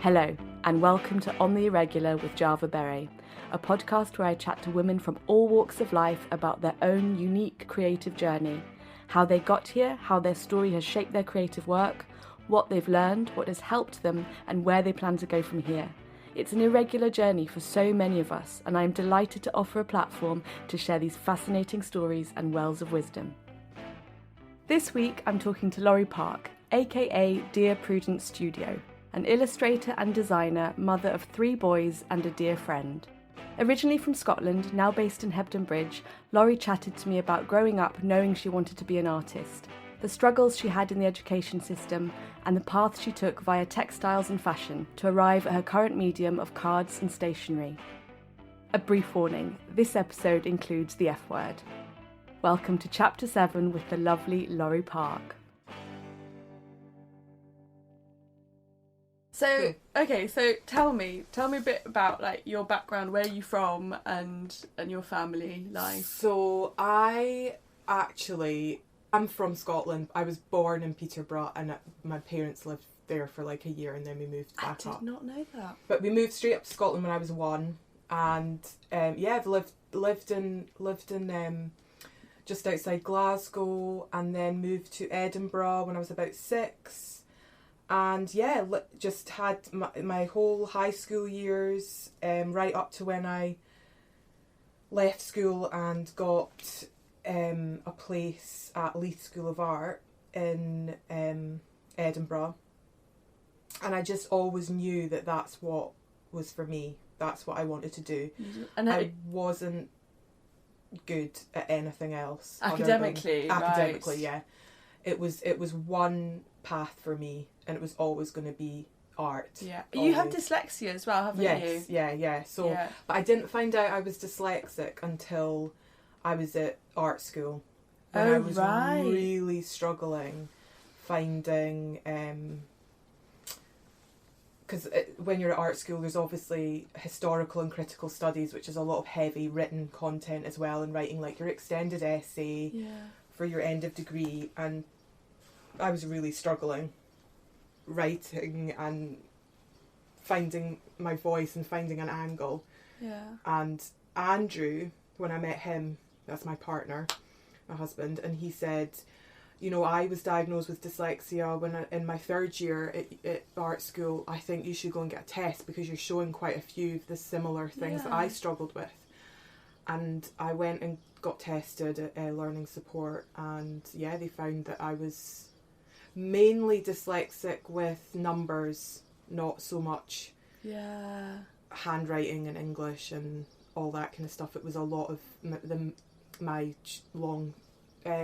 Hello, and welcome to On the Irregular with Java Beret, a podcast where I chat to women from all walks of life about their own unique creative journey, how they got here, how their story has shaped their creative work, what they've learned, what has helped them, and where they plan to go from here. It's an irregular journey for so many of us, and I am delighted to offer a platform to share these fascinating stories and wells of wisdom. This week I'm talking to Laurie Park, aka Dear Prudence Studio, an illustrator and designer, mother of 3 boys and a dear friend. Originally from Scotland, now based in Hebden Bridge, Laurie chatted to me about growing up knowing she wanted to be an artist, the struggles she had in the education system, and the path she took via textiles and fashion to arrive at her current medium of cards and stationery. A brief warning, this episode includes the F word. Welcome to Chapter 7 with the lovely Park. So tell me a bit about like your background, where are you from, and your family life. So I'm from Scotland. I was born in Peterborough, and my parents lived there for like a year, and then we moved back up. I did not know that. But we moved straight up to Scotland when I was 1, and I've lived in just outside Glasgow, and then moved to Edinburgh when I was about 6. And just had my whole high school years, right up to when I left school and got a place at Leith School of Art in Edinburgh. And I just always knew that that's what was for me. That's what I wanted to do. And I wasn't good at anything else. Academically, yeah. It was one path for me, and it was always going to be art. Yeah. Always. You have dyslexia as well, haven't you? Yes, yeah. So, but I didn't find out I was dyslexic until I was at art school. And I was really struggling finding, because when you're at art school, there's obviously historical and critical studies, which is a lot of heavy written content as well, and writing like your extended essay for your end of degree, and I was really struggling writing and finding my voice and finding an angle. Yeah. And Andrew, when I met him, that's my partner, my husband, and he said, you know, I was diagnosed with dyslexia in my 3rd year at art school. I think you should go and get a test because you're showing quite a few of the similar things that I struggled with. And I went and got tested at learning support, and they found that I was mainly dyslexic with numbers, not so much handwriting and English and all that kind of stuff. It was a lot of my long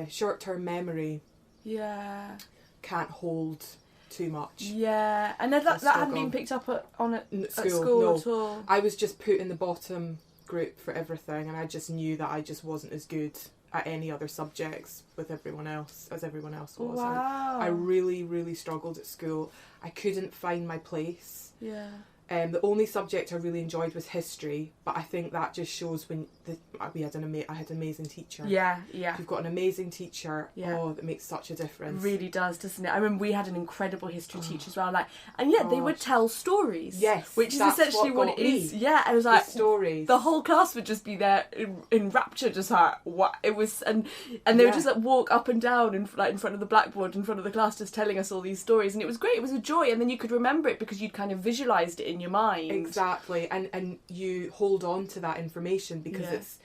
short-term memory can't hold too much. Yeah, and that hadn't been picked up at school no. At all. I was just put in the bottom group for everything, and I just knew that I just wasn't as good at any other subjects with everyone else was. Wow. I really, really struggled at school. I couldn't find my place. Yeah. The only subject I really enjoyed was history, but I think that just shows when I had an amazing teacher. Yeah. If you've got an amazing teacher, that makes such a difference. It really does, doesn't it? I remember we had an incredible history teacher as well, they would tell stories. Yes, which is essentially what it is. Yeah, it was like the stories. The whole class would just be there in rapture, just like what it was, and they would just like walk up and down in front of the blackboard in front of the class, just telling us all these stories, and it was great. It was a joy, and then you could remember it because you'd kind of visualised it in your mind. Exactly, and you hold on to that information because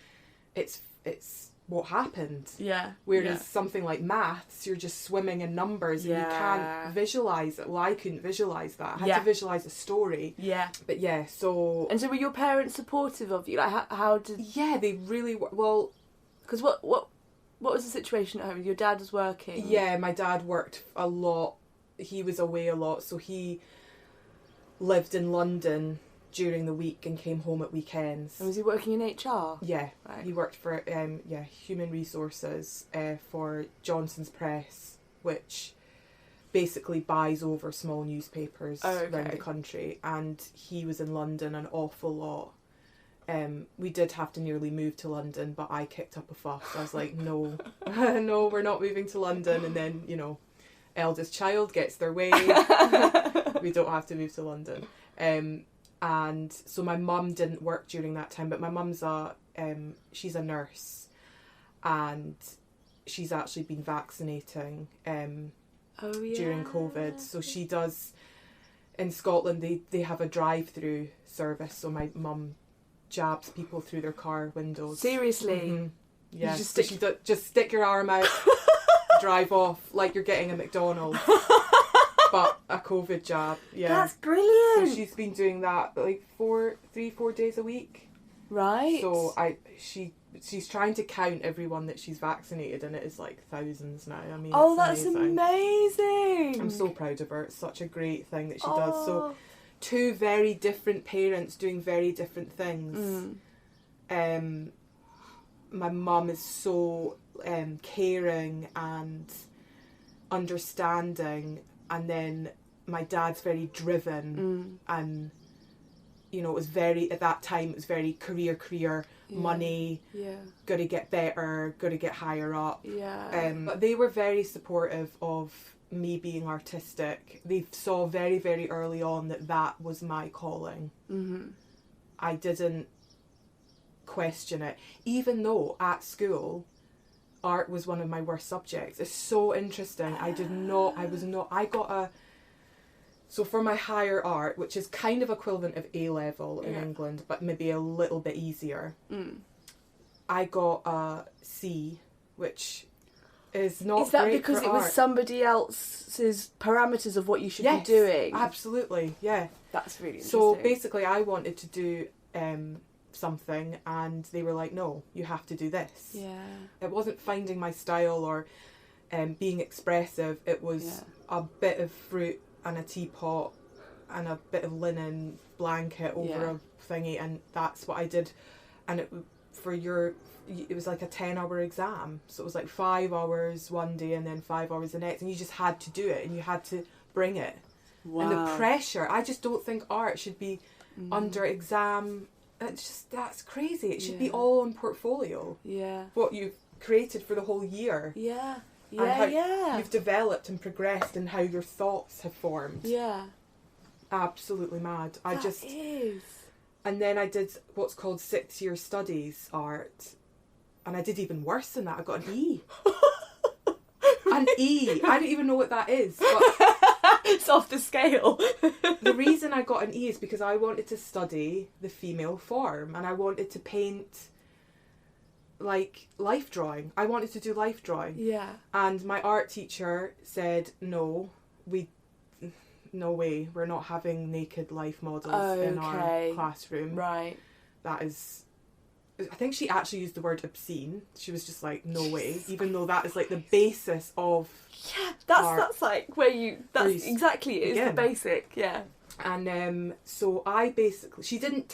it's what happened. Yeah. Whereas something like maths, you're just swimming in numbers and you can't visualise it. Well, I couldn't visualise that. I had to visualise a story. Yeah. But so... And so were your parents supportive of you? Like, how did... Yeah, they really were. Well... Because what was the situation at home? Your dad was working? Yeah, my dad worked a lot. He was away a lot, so he lived in London during the week and came home at weekends. And was he working in HR? Yeah, right. He worked for human resources for Johnson's Press, which basically buys over small newspapers around the country, and he was in London an awful lot. We did have to nearly move to London, but I kicked up a fuss. I was like, no, no, we're not moving to London. And then, eldest child gets their way. We don't have to move to London. And so my mum didn't work during that time, but my mum's she's a nurse, and she's actually been vaccinating during COVID. So she does, in Scotland, they have a drive-through service, so my mum jabs people through their car windows. Seriously? Mm-hmm. Yeah, just stick your arm out, drive off like you're getting a McDonald's. But a COVID jab, yeah. That's brilliant. So she's been doing that like 4 days a week. Right. So she's trying to count everyone that she's vaccinated, and it is like thousands now. I mean, oh, that's amazing. I'm so proud of her. It's such a great thing that she does. So 2 very different parents doing very different things. My mum is so caring and understanding, and then my dad's very driven, and you know, it was very, at that time it was very career, money, gotta get better, gotta get higher up. But they were very supportive of me being artistic. They saw very, very early on that was my calling. I didn't question it, even though at school art was one of my worst subjects. It's so interesting. I got a, so for my higher art, which is kind of equivalent of A level in England, but maybe a little bit easier, I got a C, which is not great. Is that because it was somebody else's parameters of what you should be doing? Absolutely, yeah. That's really interesting. So basically I wanted to do something, and they were like, no, you have to do this. Yeah. It wasn't finding my style or being expressive. It was a bit of fruit and a teapot and a bit of linen blanket over a thingy, and that's what I did. And it was like a 10-hour exam, so it was like 5 hours one day and then 5 hours the next, and you just had to do it and you had to bring it. And the pressure, I just don't think art should be under exam. It's just, that's crazy. It should be all on portfolio. What you've created for the whole year. And how you've developed and progressed, and how your thoughts have formed. Absolutely mad. That is. And then I did what's called 6-year studies art, and I did even worse than that. I got an E. An E. I don't even know what that is. But it's off the scale. The reason I got an E is because I wanted to study the female form, and I wanted to paint like life drawing. I wanted to do life drawing. And my art teacher said, no way, we're not having naked life models in our classroom. Right. That is, I think she actually used the word obscene. She was just like, no way, even though that is like the basis of that's like where you, that's exactly it, is the basic. And so I basically, she didn't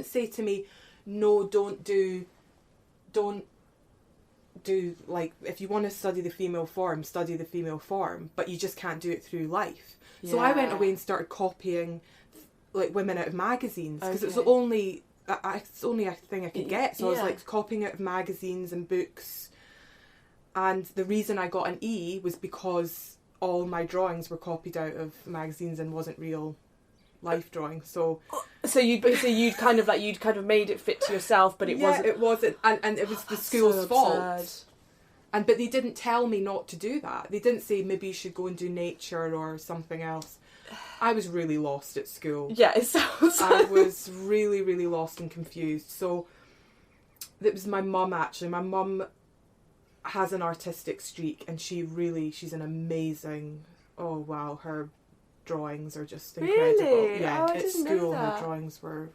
say to me, no, don't do like, if you want to study the female form, study the female form, but you just can't do it through life. So I went away and started copying like women out of magazines, because it was the only thing I could get. So I was like copying out of magazines and books. And the reason I got an E was because all my drawings were copied out of magazines and wasn't real life drawing. So you'd kind of made it fit to yourself, but it wasn't, and it was the school's fault. But they didn't tell me not to do that. They didn't say maybe you should go and do nature or something else. I was really lost at school. Yeah, it sounds. I was really, really lost and confused. So it was my mum, actually. My mum has an artistic streak, and she's an amazing, oh wow, her drawings are just incredible. Really? Yeah, I at school her drawings were...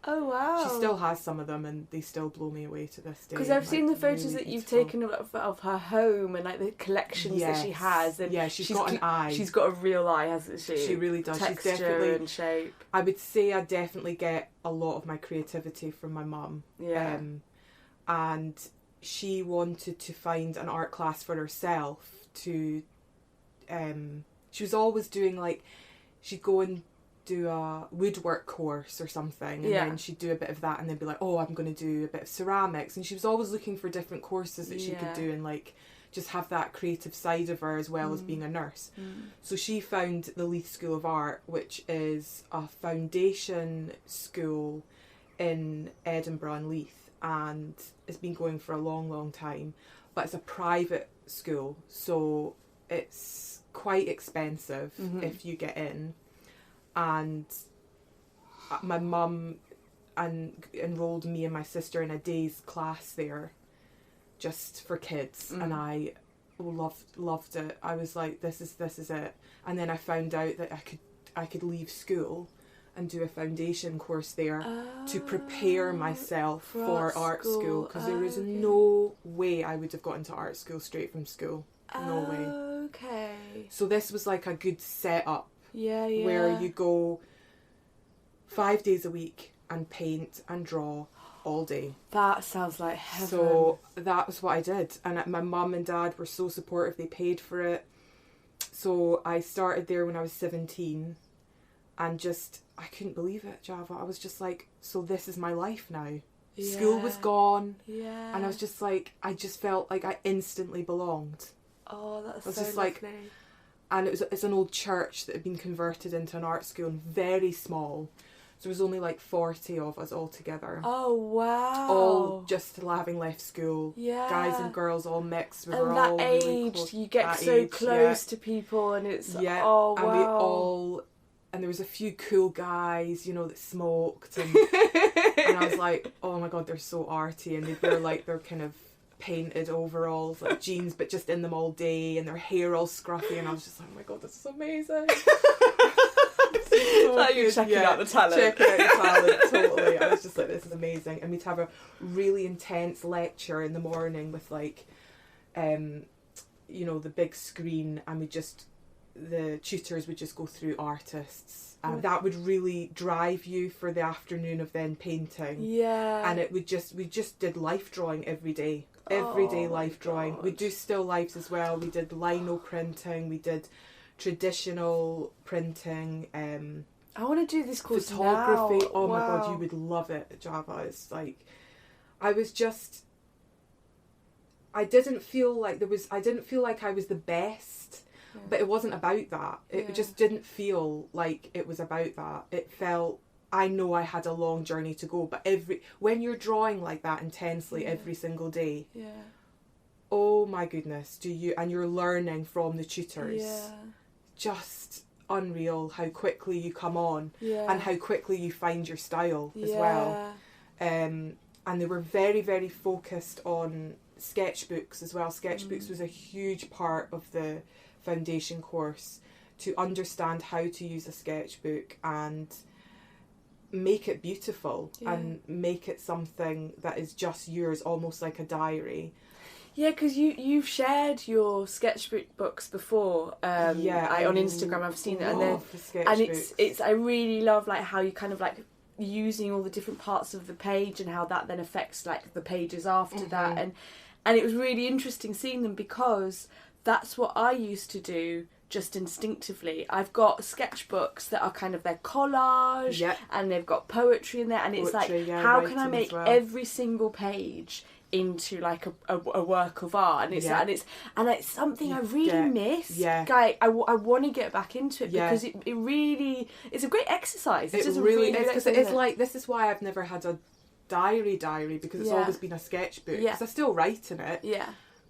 Oh wow. She still has some of them, and they still blow me away to this day. Because I've seen the photos really that you've taken of her home, and like the collections that she has. And she's got an eye. She's got a real eye, hasn't she? She really does. Texture she's definitely, and shape. I would say I definitely get a lot of my creativity from my mum. And she wanted to find an art class for herself to... she was always doing like... She'd go and do a woodwork course or something, and then she'd do a bit of that, and then be like, oh, I'm going to do a bit of ceramics. And she was always looking for different courses that she could do, and like just have that creative side of her as well as being a nurse. So she found the Leith School of Art, which is a foundation school in Edinburgh and Leith, and it's been going for a long, long time, but it's a private school, so it's quite expensive if you get in. And my mum enrolled me and my sister in a day's class there just for kids, and I loved it. I was like, this is it. And then I found out that I could leave school and do a foundation course there to prepare myself for art school, because there was no way I would have got into art school straight from school. No way. Okay. So this was like a good setup. Yeah. Where you go 5 days a week and paint and draw all day. That sounds like heaven. So that was what I did, and my mum and dad were so supportive. They paid for it. So I started there when I was 17, and just, I couldn't believe it, Java. I was just like, so this is my life now. Yeah. School was gone. Yeah. And I was just like, I just felt like I instantly belonged. Oh, that's so just lovely. Like, and it's an old church that had been converted into an art school, and very small. So there was only like 40 of us all together. Oh, wow. All just having left school. Yeah. Guys and girls all mixed. We and were that all age, really close. you get that so age, close to people, and it's, yeah. Oh, wow. And we all, and there was a few cool guys, you know, that smoked. And, and I was like, oh my God, they're so arty. And they'd wear like their kind of painted overalls, like jeans, but just in them all day, and their hair all scruffy. And I was just like, oh my God, this is amazing. So like you're checking out the talent. Checking out the talent, totally. I was just like, this is amazing. And we'd have a really intense lecture in the morning with like, you know, the big screen, and the tutors would just go through artists, and that would really drive you for the afternoon of then painting. Yeah. And we just did life drawing every day. Every day life drawing. We do still lifes as well. We did lino printing, we did traditional printing, I want to do this course photography. now. Oh my God, you would love it, Java. It's like, I didn't feel like I was the best, but it wasn't about that. It just didn't feel like it was about that. It felt, I know I had a long journey to go, but when you're drawing like that intensely every single day, oh my goodness, and you're learning from the tutors. Just unreal how quickly you come on, and how quickly you find your style as well. And they were very, very focused on sketchbooks as well. Sketchbooks was a huge part of the foundation course, to understand how to use a sketchbook and make it beautiful and make it something that is just yours, almost like a diary. Yeah, because you've shared your sketchbook books before. On Instagram I've seen it, and it's I really love like how you kind of like using all the different parts of the page, and how that then affects like the pages after that, and it was really interesting seeing them, because that's what I used to do just instinctively. I've got sketchbooks that are kind of their collage, and they've got poetry in there, and it's poetry, like, how can I make every single page into like a work of art? And it's something I really miss. Like, I want to get back into it, because it really, it's a great exercise. It really is, because it's like, this is why I've never had a diary, because it's always been a sketchbook, because I still write in it.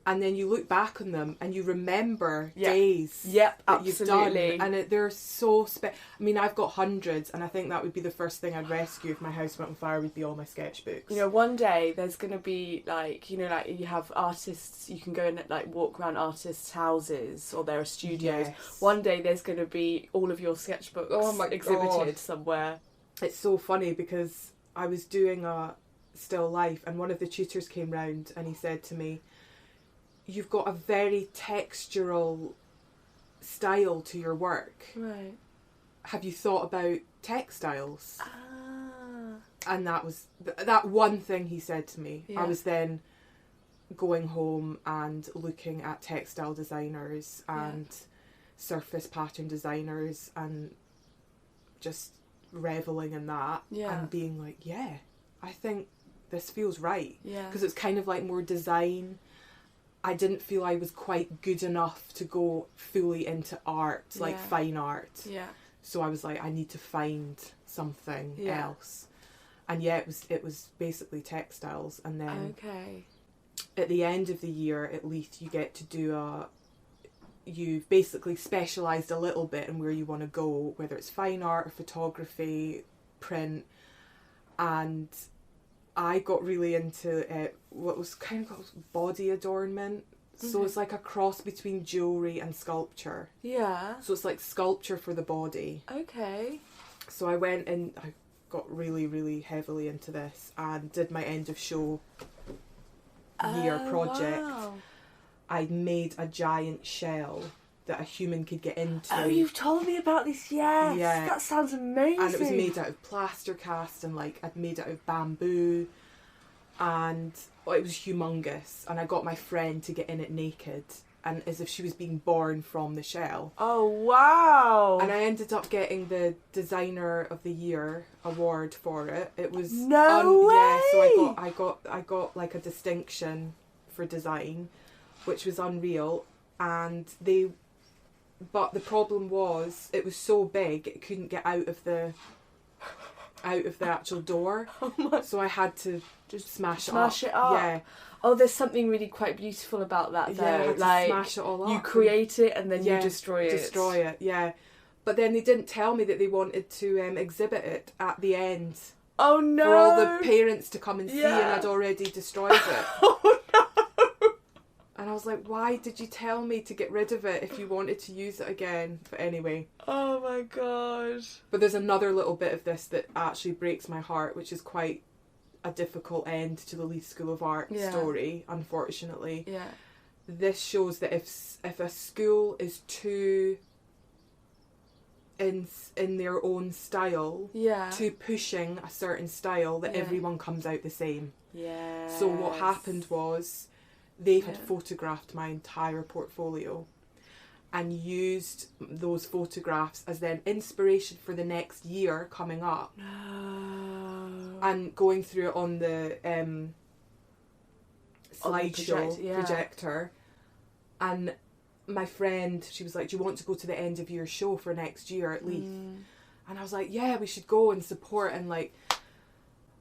And then you look back on them and you remember days that you've done, and they're so I mean, I've got hundreds, and I think that would be the first thing I'd rescue if my house went on fire, would be all my sketchbooks. You know, one day there's going to be like, you know, like you have artists, you can go and like walk around artists' houses or their studios. One day there's going to be all of your sketchbooks exhibited somewhere. It's so funny, because I was doing a still life, and one of the tutors came round and he said to me, "You've got a very textural style to your work. Right. Have you thought about textiles?" And that was that one thing he said to me. I was then going home and looking at textile designers and surface pattern designers, and just reveling in that, and being like, I think this feels right. Because it's kind of like more design. I didn't feel I was quite good enough to go fully into art, like fine art. Yeah. So I was like, I need to find something else. And it was basically textiles. And then at the end of the year, at least, you get to do you've basically specialised a little bit in where you want to go, whether it's fine art or photography, print. And I got really into what was kind of called body adornment. So it's like a cross between jewellery and sculpture. Yeah. So it's like sculpture for the body. Okay. So I went and I got really, really heavily into this and did my end of show year project. Wow. I made a giant shell that a human could get into. Oh, you've told me about this, yes. Yeah. That sounds amazing. And it was made out of plaster cast and like I'd made it out of bamboo. And it was humongous. And I got my friend to get in it naked and as if she was being born from the shell. Oh, wow. And I ended up getting the Designer of the Year award for it. It was way. Yeah, so I got like a distinction for design, which was unreal. And but the problem was it was so big it couldn't get out of the actual door. So I had to just smash it up. Yeah. Oh, there's something really quite beautiful about that though. Yeah, I had to like smash it all up. You create it and then you destroy it. Destroy it, yeah. But then they didn't tell me that they wanted to exhibit it at the end. Oh no. For all the parents to come and see, and I'd already destroyed it. Oh no. And I was like, why did you tell me to get rid of it if you wanted to use it again? But anyway. Oh my god. But there's another little bit of this that actually breaks my heart, which is quite a difficult end to the Leith School of Art story, unfortunately. Yeah. This shows that if a school is too in their own style, too pushing a certain style, that everyone comes out the same. Yeah. So what happened was they had photographed my entire portfolio and used those photographs as then inspiration for the next year coming up. And going through it on the slideshow projector. And my friend, she was like, do you want to go to the end of your show for next year at Leith? And I was like, yeah, we should go and support. And like,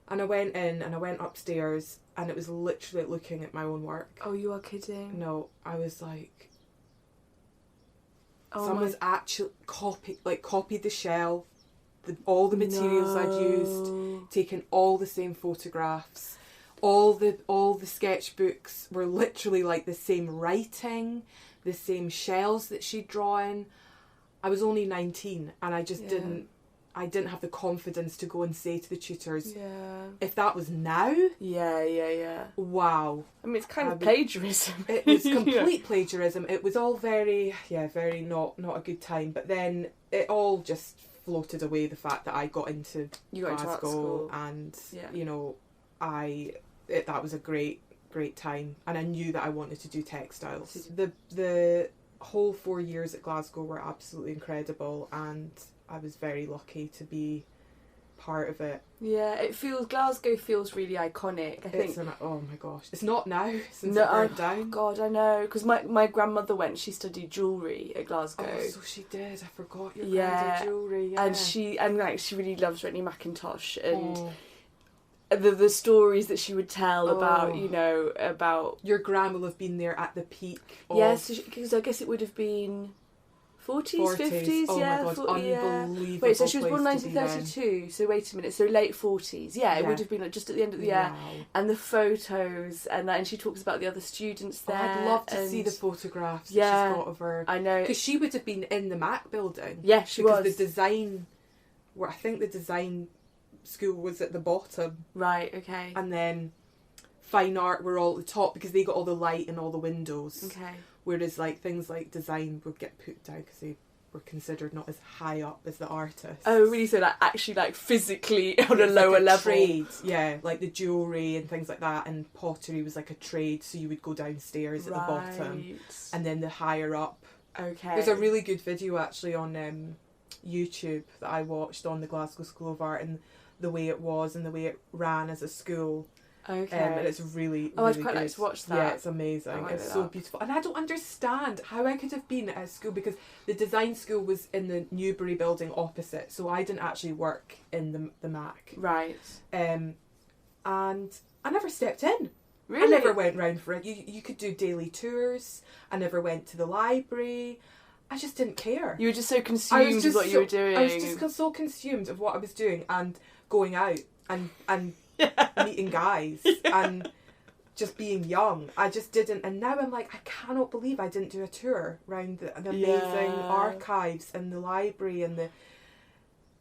and I went in and I went upstairs and it was literally looking at my own work. Oh, you are kidding? No, I was like, someone's actually copied the shell, all the materials I'd used, taken all the same photographs, all the sketchbooks were literally like the same writing, the same shells that she'd drawn. I was only 19 and I just didn't have the confidence to go and say to the tutors, if that was now, wow. I mean, it's kind of plagiarism. It was complete plagiarism. It was all very not a good time. But then it all just floated away. The fact that I got into Glasgow and you know, that was a great time, and I knew that I wanted to do textiles. The whole 4 years at Glasgow were absolutely incredible, and I was very lucky to be part of it. Yeah, Glasgow feels really iconic. I think. Oh my gosh, it's not now since it burnt down. Oh God, I know, because my grandmother went. She studied jewellery at Glasgow. Oh, so she did. I forgot your grandmother jewellery. Yeah, and she really loves Whitney Mackintosh and. The stories that she would tell about, you know, about... Your gran will have been there at the peak of... Yes, because I guess it would have been 40s, 50s, oh my God, unbelievable. Wait, so she was born in 1932, so wait a minute, so late 40s. Yeah, it would have been like just at the end of the year. And the photos, and she talks about the other students there. I'd love to see the photographs that she's got of her. I know. Because she would have been in the Mac building. Yeah, she was. Because the design... I think the design... school was at the bottom, right? Okay, and then fine art were all at the top because they got all the light in all the windows. Okay, whereas like things like design would get put down because they were considered not as high up as the artists. Oh, really? So like actually like physically on a lower level. Trade, yeah, like the jewellery and things like that, and pottery was like a trade, so you would go downstairs at the bottom, and then the higher up. Okay, there's a really good video actually on YouTube that I watched on the Glasgow School of Art and the way it was and the way it ran as a school. Okay. And it's really, Oh, really I'd quite good. like to watch that. Yeah, it's amazing. I It's like so that. beautiful. And I don't understand how I could have been at a school, because the design school was in the Newbury building opposite, so I didn't actually work in the MAC. Right. And I never stepped in. Really? I never went round for it. You could do daily tours. I never went to the library. I just didn't care. You were just so consumed with what you were doing. I was just so consumed of what I was doing and going out and meeting guys and just being young. I just didn't. And now I'm like, I cannot believe I didn't do a tour around the amazing archives and the library and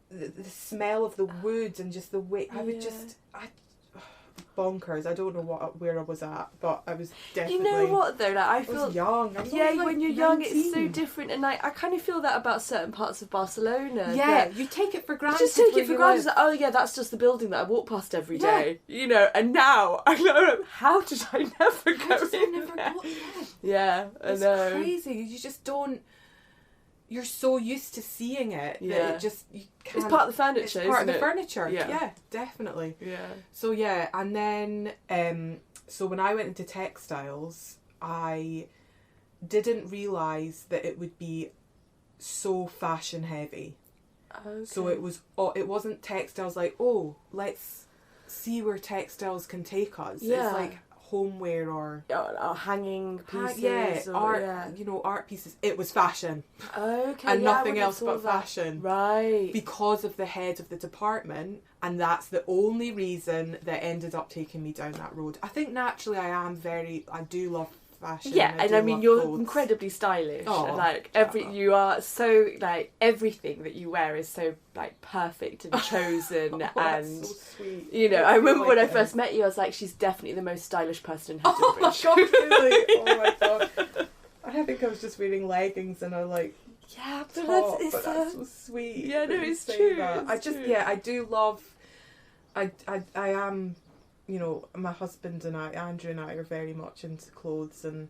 the smell of the wood and just the way I would just bonkers. I don't know where I was at, but I was definitely. You know what though? Like I feel was young. I was only, like, when you're young, it's 19. so different, and I kind of feel that about certain parts of Barcelona. Yeah, you take it for granted. Just take where it for you granted. live. Like, oh yeah, that's just the building that I walk past every day. You know, and now I know, how did I never go How did I in never there? got in? Yeah, I It's know. crazy. You just don't. You're so used to seeing it that it just you can't. It's part of the furniture. It's part of the isn't it? furniture. Yeah. Yeah, definitely. Yeah. So yeah, and then so when I went into textiles, I didn't realise that it would be so fashion heavy. Okay. So it wasn't textiles like, oh, let's see where textiles can take us. Yeah. It's like homeware or hanging pieces. art pieces. It was fashion. Okay. And yeah, I nothing wouldn't have else but thought that. fashion. Right. Because of the head of the department, and that's the only reason that ended up taking me down that road. I think naturally I do love fashion. Yeah, and I mean love you're clothes. incredibly stylish. Oh, And, like yeah. you are so like everything that you wear is so like perfect and chosen Oh, and that's so sweet. you know, I I remember feel when I like it. first met you, I was like, she's definitely the most stylish person in Hebden Bridge. Oh God, really? Oh my God. I think I was just wearing leggings and I like Yeah, but top, that's, but that's so sweet. Yeah, no, that you it's say true, that. it's I just true. I do love. I am, you know, my husband and Andrew and I are very much into clothes and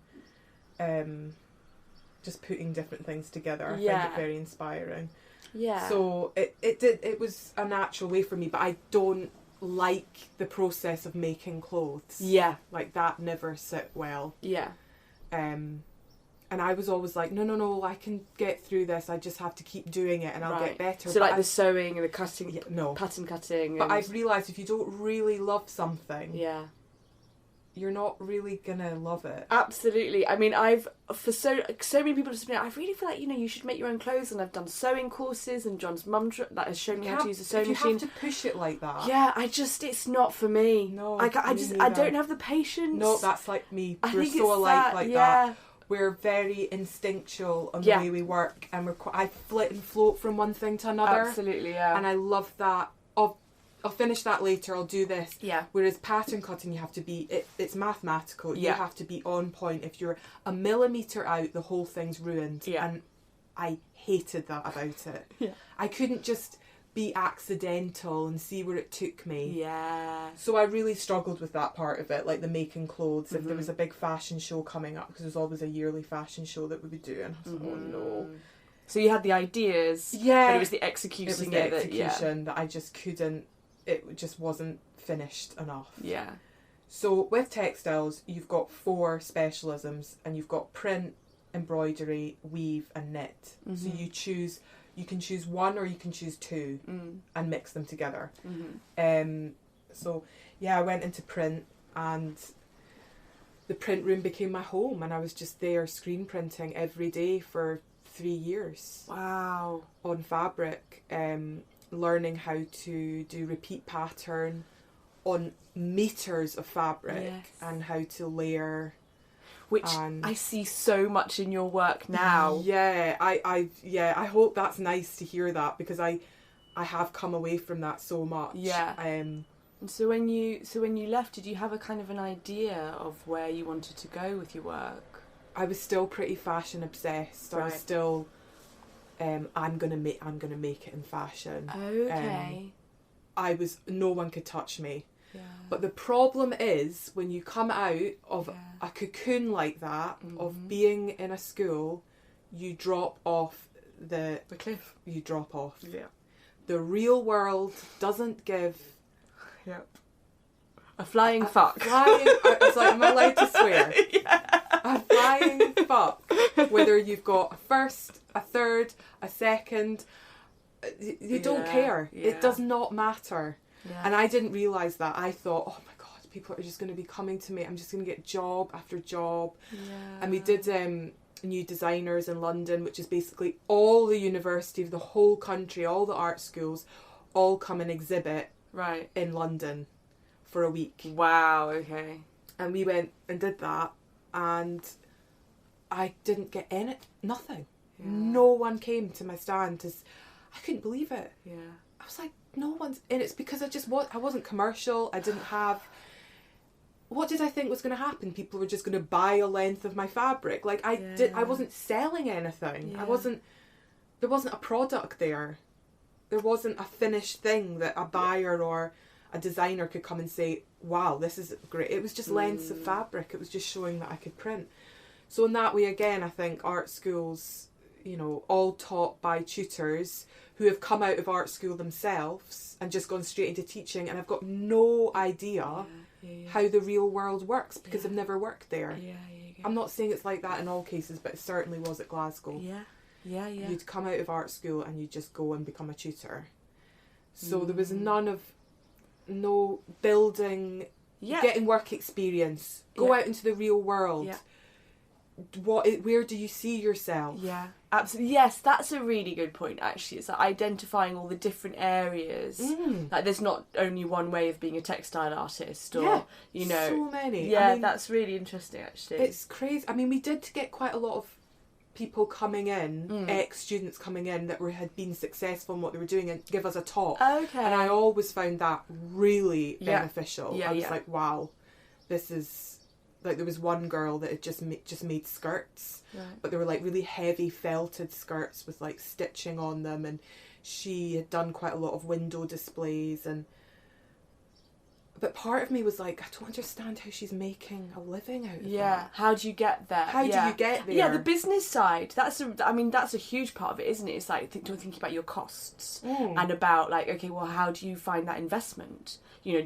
just putting different things together. I find Yeah. it very inspiring. Yeah. So it was a natural way for me, but I don't like the process of making clothes. Yeah. Like that never sit well. Yeah. And I was always like, no, I can get through this. I just have to keep doing it and I'll get better. So But like the sewing and the cutting, no. pattern cutting. But and... I've realised if you don't really love something, Yeah. you're not really gonna love it. Absolutely. I mean, for so many people just been, I really feel like, you know, you should make your own clothes, and I've done sewing courses, and John's mum that has shown me how to use a sewing machine. You have to push it like that. Yeah, it's not for me. No, I me don't neither. have the patience. No, that's like me. I We're think so it's alike like yeah. that. We're very instinctual on the Yeah. way we work, and I flit and float from one thing to another. Absolutely, yeah. And I love that. I'll finish that later. I'll do this. Yeah. Whereas pattern cutting, you have to be. It's mathematical. Yeah. You have to be on point. If you're a millimetre out, the whole thing's ruined. Yeah. And I hated that about it. Yeah. I couldn't just be accidental and see where it took me. Yeah. So I really struggled with that part of it, like the making clothes. If there Mm-hmm. was a big fashion show coming up, because there's always a yearly fashion show that we would do, and I was like, oh no. So you had the ideas, Yeah. but it was the executing It was the execution that I just couldn't, it just wasn't finished enough. Yeah. So with textiles, you've got 4 specialisms, and you've got print, embroidery, weave and knit. So you can choose one or you can choose 2 and mix them together. So yeah, I went into print, and the print room became my home, and I was just there screen printing every day for 3 years. Wow. On fabric, learning how to do repeat pattern on meters of fabric. Yes. And how to layer. Which And- I see so much in your work now. Yeah, I hope that's nice to hear that, because I have come away from that so much. Yeah. And so when you left, did you have a kind of an idea of where you wanted to go with your work? I was still pretty fashion obsessed. I was Right. still I'm gonna make it in fashion. Okay. No one could touch me. Yeah. But the problem is, when you come out of a cocoon like that, of being in a school, you drop off the cliff. You drop off. Yeah. The real world doesn't give Yep. A flying fuck. I was like, am I allowed to swear? Yeah. A flying fuck. Whether you've got a first, a third, a second, you don't care. Yeah. It does not matter. Yeah. And I didn't realise that. I thought, oh my God, people are just going to be coming to me. I'm just going to get job after job. Yeah. And we did New Designers in London, which is basically all the university of the whole country, all the art schools, all come and exhibit in London for a week. Wow, okay. And we went and did that, and I didn't get nothing. Yeah. No one came to my stand. I couldn't believe it. Yeah. I was like, no one's... And it's because I wasn't commercial. I didn't have... What did I think was going to happen? People were just going to buy a length of my fabric. Like, I wasn't selling anything. Yeah. There wasn't a product there. There wasn't a finished thing that a buyer or a designer could come and say, wow, this is great. It was just lengths of fabric. It was just showing that I could print. So in that way, again, I think art schools, all taught by tutors who have come out of art school themselves and just gone straight into teaching, and I've got no idea how the real world works because I've never worked there. I'm not saying it's like that in all cases, but it certainly was at Glasgow. Yeah. You'd come out of art school and you'd just go and become a tutor. So there was no building, getting work experience, go out into the real world. Where do you see yourself? Yeah, absolutely. Yes, that's a really good point, actually. It's like identifying all the different areas. Like, there's not only one way of being a textile artist, or so many. Yeah, that's really interesting, actually. It's crazy. I mean, we did get quite a lot of people coming in, ex-students coming in that had been successful in what they were doing and give us a talk. Okay. And I always found that really beneficial. I was like, wow, this is... Like, there was one girl that had just made skirts, but they were like really heavy felted skirts with like stitching on them, and she had done quite a lot of window displays. But part of me was like, I don't understand how she's making a living out of that. How do you get there? How do you get there? Yeah, the business side. That's a huge part of it, isn't it? It's like thinking about your costs and about like, okay, well, how do you find that investment? Do you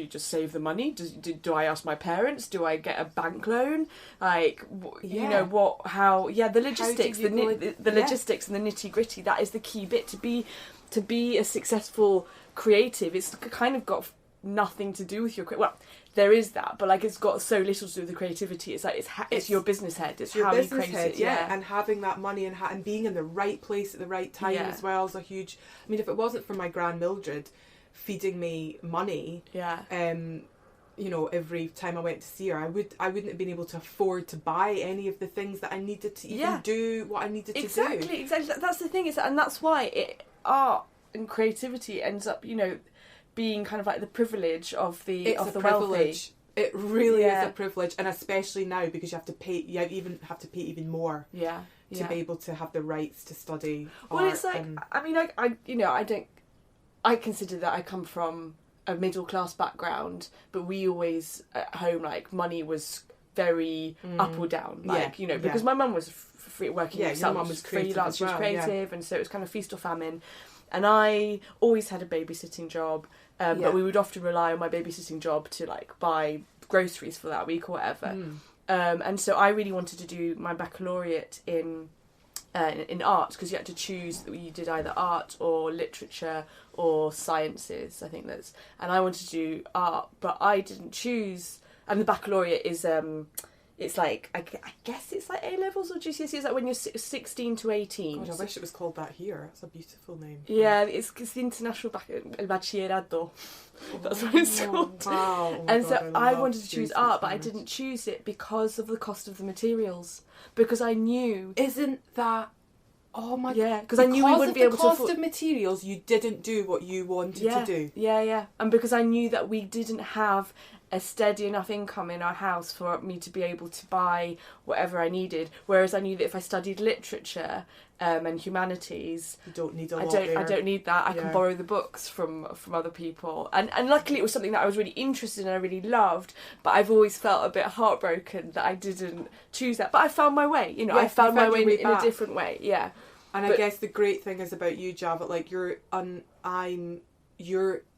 just save the money? Do I ask my parents? Do I get a bank loan? Like, the logistics, the logistics and the nitty gritty. That is the key bit to be a successful creative. It's kind of got nothing to do with your there is that, but like it's got so little to do with the creativity. It's like it's your business head. It's how you create it. And having that money and being in the right place at the right time as well is a huge... I mean, if it wasn't for my Gran Mildred feeding me money, every time I went to see her, I wouldn't have been able to afford to buy any of the things that I needed to even do what I needed to do. Exactly. That's the thing, and that's why art and creativity ends up, being kind of like the privilege of the wealthy. It really is a privilege, and especially now because you have to pay. You even have to pay even more. To be able to have the rights to study. Well, art. It's like I consider that I come from a middle class background, but we always at home, like, money was very up or down, because my mum was free working. Your mum was freelance, she was creative, and so it was kind of feast or famine. And I always had a babysitting job, but we would often rely on my babysitting job to like buy groceries for that week or whatever. And so I really wanted to do my baccalaureate in art, because you had to choose. You did either art or literature or sciences, I think that's. And I wanted to do art, but I didn't choose. And the baccalaureate is it's like, I guess it's like A-levels or GCSEs. It's like when you're 16 to 18. God, I wish it was called that here. That's a beautiful name. Yeah, it's the International El Bachillerato. That's what it's called. Wow. And so I wanted to choose art, but I didn't choose it because of the cost of the materials. Because I knew... Isn't that... Oh my God. Yeah, because I knew we wouldn't be able to... Because of the cost of materials, you didn't do what you wanted to do. Yeah. And because I knew that we didn't have a steady enough income in our house for me to be able to buy whatever I needed. Whereas I knew that if I studied literature and humanities, you don't need I don't need that. I can borrow the books from other people. And luckily it was something that I was really interested in, I really loved, but I've always felt a bit heartbroken that I didn't choose that. But I found my way, I found my way in a different way. Yeah. And I guess the great thing is about you, Java, like you're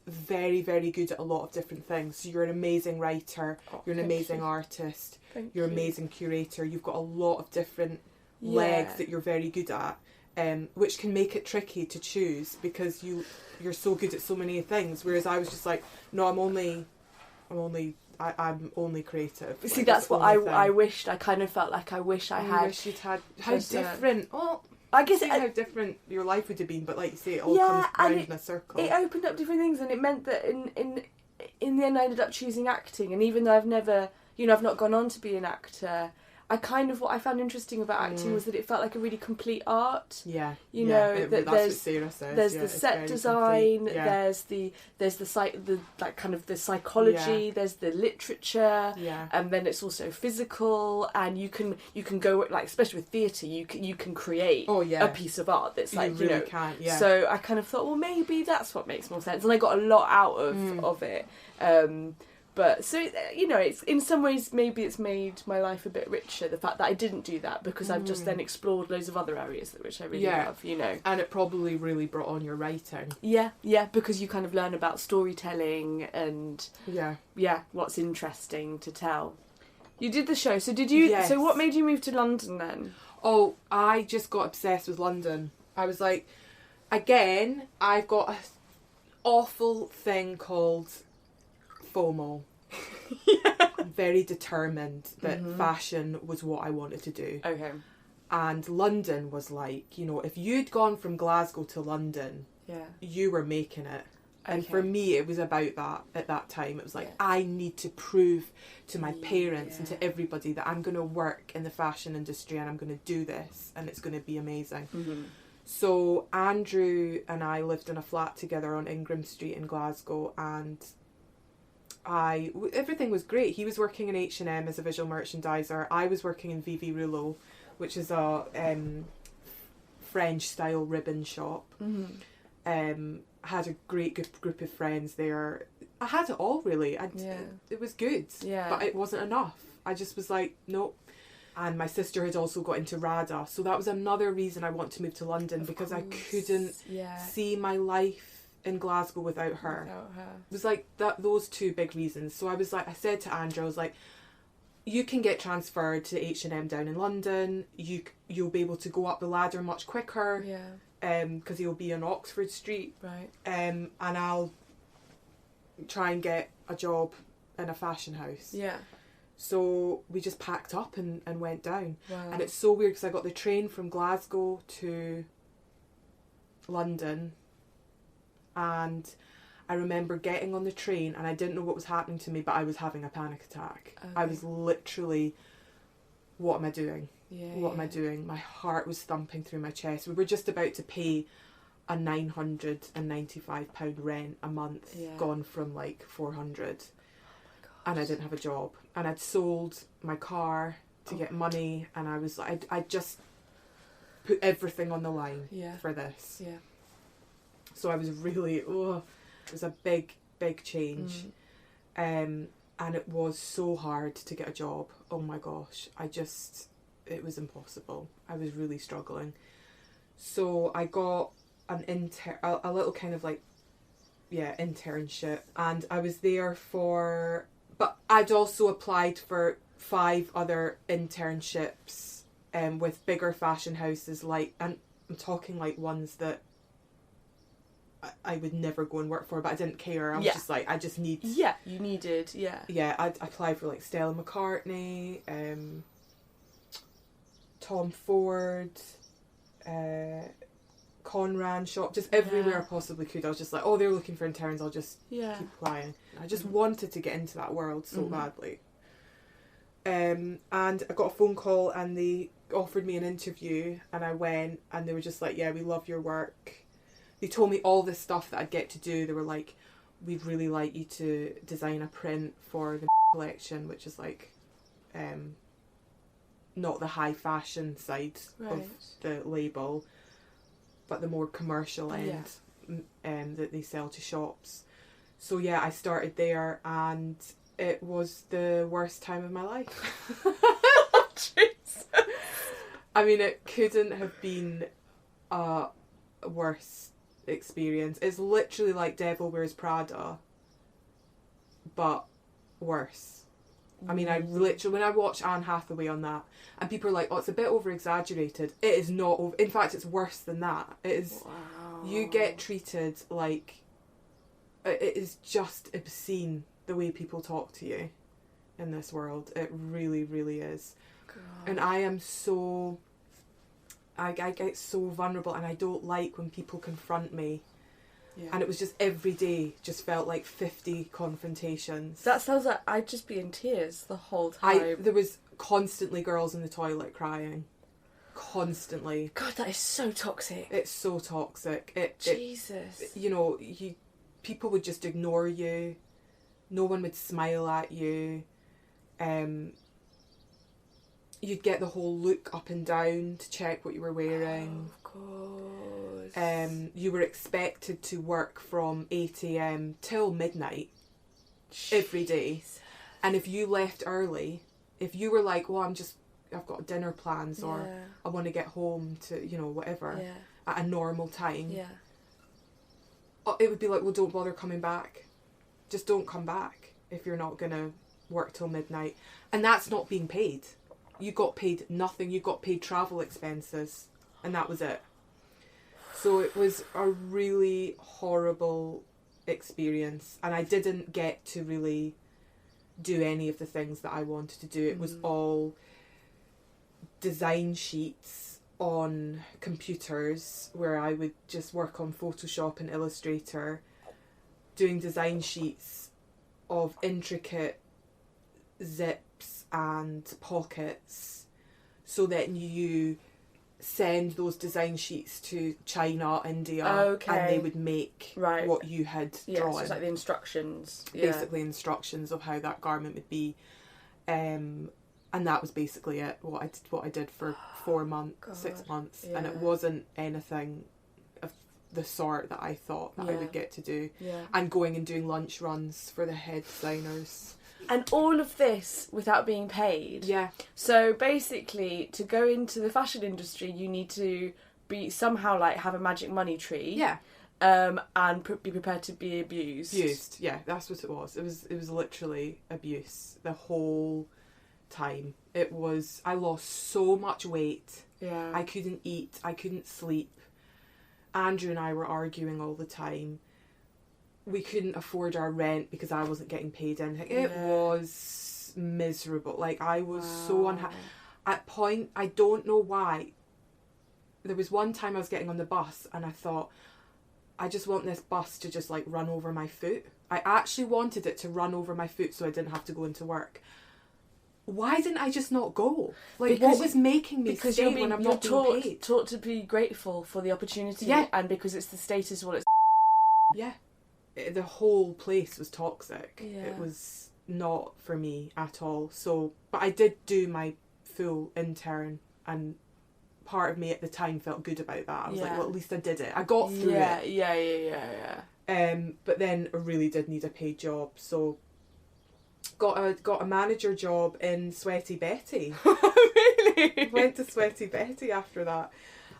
very, very good at a lot of different things. So you're an amazing writer, you're an amazing artist, you're an amazing curator. You've got a lot of different legs that you're very good at, which can make it tricky to choose because you're so good at so many things. Whereas I was just like, no, I'm only creative. See, that's what I wished. I kind of felt like I wish I had. Wish you'd had how different. Well, I guess how different your life would have been, but like you say, it all comes round in a circle. It opened up different things, and it meant that in the end I ended up choosing acting. And even though I've never, I've not gone on to be an actor, what I found interesting about acting was that it felt like a really complete art. Yeah, that's what Sarah says. There's the set design. There's the psychology. There's the literature. Yeah. And then it's also physical, and you can go like, especially with theatre, you can create a piece of art that's like you really can. Yeah. So I kind of thought, well, maybe that's what makes more sense, and I got a lot out of it. But so, it's in some ways maybe it's made my life a bit richer, the fact that I didn't do that, because I've just then explored loads of other areas which I really love, And it probably really brought on your writing. Yeah, because you kind of learn about storytelling and what's interesting to tell. You did the show, so did you? Yes. So what made you move to London then? Oh, I just got obsessed with London. I was like, again, I've got an awful thing called FOMO. I'm very determined that fashion was what I wanted to do. Okay. And London was like, if you'd gone from Glasgow to London, you were making it. And for me, it was about that at that time. It was like, I need to prove to my parents and to everybody that I'm going to work in the fashion industry and I'm going to do this and it's going to be amazing. Mm-hmm. So Andrew and I lived in a flat together on Ingram Street in Glasgow, and everything was great. He was working in H&M as a visual merchandiser. I was working in Vivi Rouleau, which is a French style ribbon shop. Mm-hmm. Had a great group of friends there. I had it all really. It was good, but it wasn't enough. I just was like, nope. And my sister had also got into RADA, so that was another reason I want to move to London, because I couldn't see my life in Glasgow without her. It was like those two big reasons. So I said to Andrew, I was like, you can get transferred to H&M down in London. You'll be able to go up the ladder much quicker. Because he'll be on Oxford Street. Right. And I'll try and get a job in a fashion house. Yeah. So we just packed up and went down. Wow. And it's so weird because I got the train from Glasgow to London, and I remember getting on the train and I didn't know what was happening to me, but I was having a panic attack. Okay. I was literally, what am I doing? What am I doing? My heart was thumping through my chest. We were just about to pay a £995 rent a month, gone from like 400. And I didn't have a job. And I'd sold my car to get money, and I was like, I just put everything on the line for this. Yeah. So I was really, it was a big, big change. And it was so hard to get a job. Oh my gosh. It was impossible. I was really struggling. So I got a little kind of like, internship. And I was there but I'd also applied for 5 other internships with bigger fashion houses, and I'm talking like ones that I would never go and work for, but I didn't care. I was just like, I just need... Yeah, you needed, Yeah, I applied for like Stella McCartney, Tom Ford, Conran shop, just everywhere I possibly could. I was just like, they're looking for interns, I'll just keep applying. I just wanted to get into that world so badly. And I got a phone call and they offered me an interview, and I went, and they were just like, we love your work. They told me all this stuff that I'd get to do. They were like, we'd really like you to design a print for the collection, which is like not the high fashion side of the label, but the more commercial end that they sell to shops. So I started there, and it was the worst time of my life. Jesus. I mean, it couldn't have been worse. experience. It's literally like Devil Wears Prada, but worse. I mean, I literally, when I watch Anne Hathaway on that, and people are like, oh, it's a bit over-exaggerated. It is not. In fact, it's worse than that. It is. Wow. You get treated like... It is just obscene, the way people talk to you in this world. It really, really is. God. And I am so... I get so vulnerable, and I don't like when people confront me. Yeah. And it was just every day just felt like 50 confrontations. That sounds like I'd just be in tears the whole time. There was constantly girls in the toilet crying. Constantly. God, that is so toxic. It's so toxic. Jesus. People would just ignore you. No one would smile at you. You'd get the whole look up and down to check what you were wearing. Oh, of course. You were expected to work from 8 a.m. till midnight every day. And if you left early, if you were like, well, I've got dinner plans, or I want to get home to, whatever, at a normal time, it would be like, well, don't bother coming back. Just don't come back if you're not going to work till midnight. And that's not being paid. You got paid nothing. You got paid travel expenses, and that was it. So it was a really horrible experience, and I didn't get to really do any of the things that I wanted to do. It was all design sheets on computers where I would just work on Photoshop and Illustrator, doing design sheets of intricate zips and pockets, so that you send those design sheets to China, India, and they would make what you had drawn. So it's like the instructions. Basically instructions of how that garment would be. And that was basically it, what I did for 4 months, 6 months. And it wasn't anything of the sort that I thought that I would get to do. And going and doing lunch runs for the head designers. And all of this without being paid. Yeah. So basically, to go into the fashion industry, you need to be somehow like have a magic money tree. Yeah. And be prepared to be abused. Abused. Yeah, that's what it was. It was literally abuse the whole time. I lost so much weight. Yeah. I couldn't eat. I couldn't sleep. Andrew and I were arguing all the time. We couldn't afford our rent because I wasn't getting paid anything. It was miserable. Like, I was so unhappy. At point, I don't know why. There was one time I was getting on the bus and I thought, I just want this bus to just like run over my foot. I actually wanted it to run over my foot so I didn't have to go into work. Why didn't I just not go? Like, because what was making me stay when I'm not being paid? Taught to be grateful for the opportunity, and because it's the status what it's. Yeah. The whole place was toxic. Yeah. It was not for me at all. So, but I did do my full intern, and part of me at the time felt good about that. I was like, well, at least I did it. I got through it. Yeah. But then I really did need a paid job, so got a manager job in Sweaty Betty. Really? Went to Sweaty Betty after that.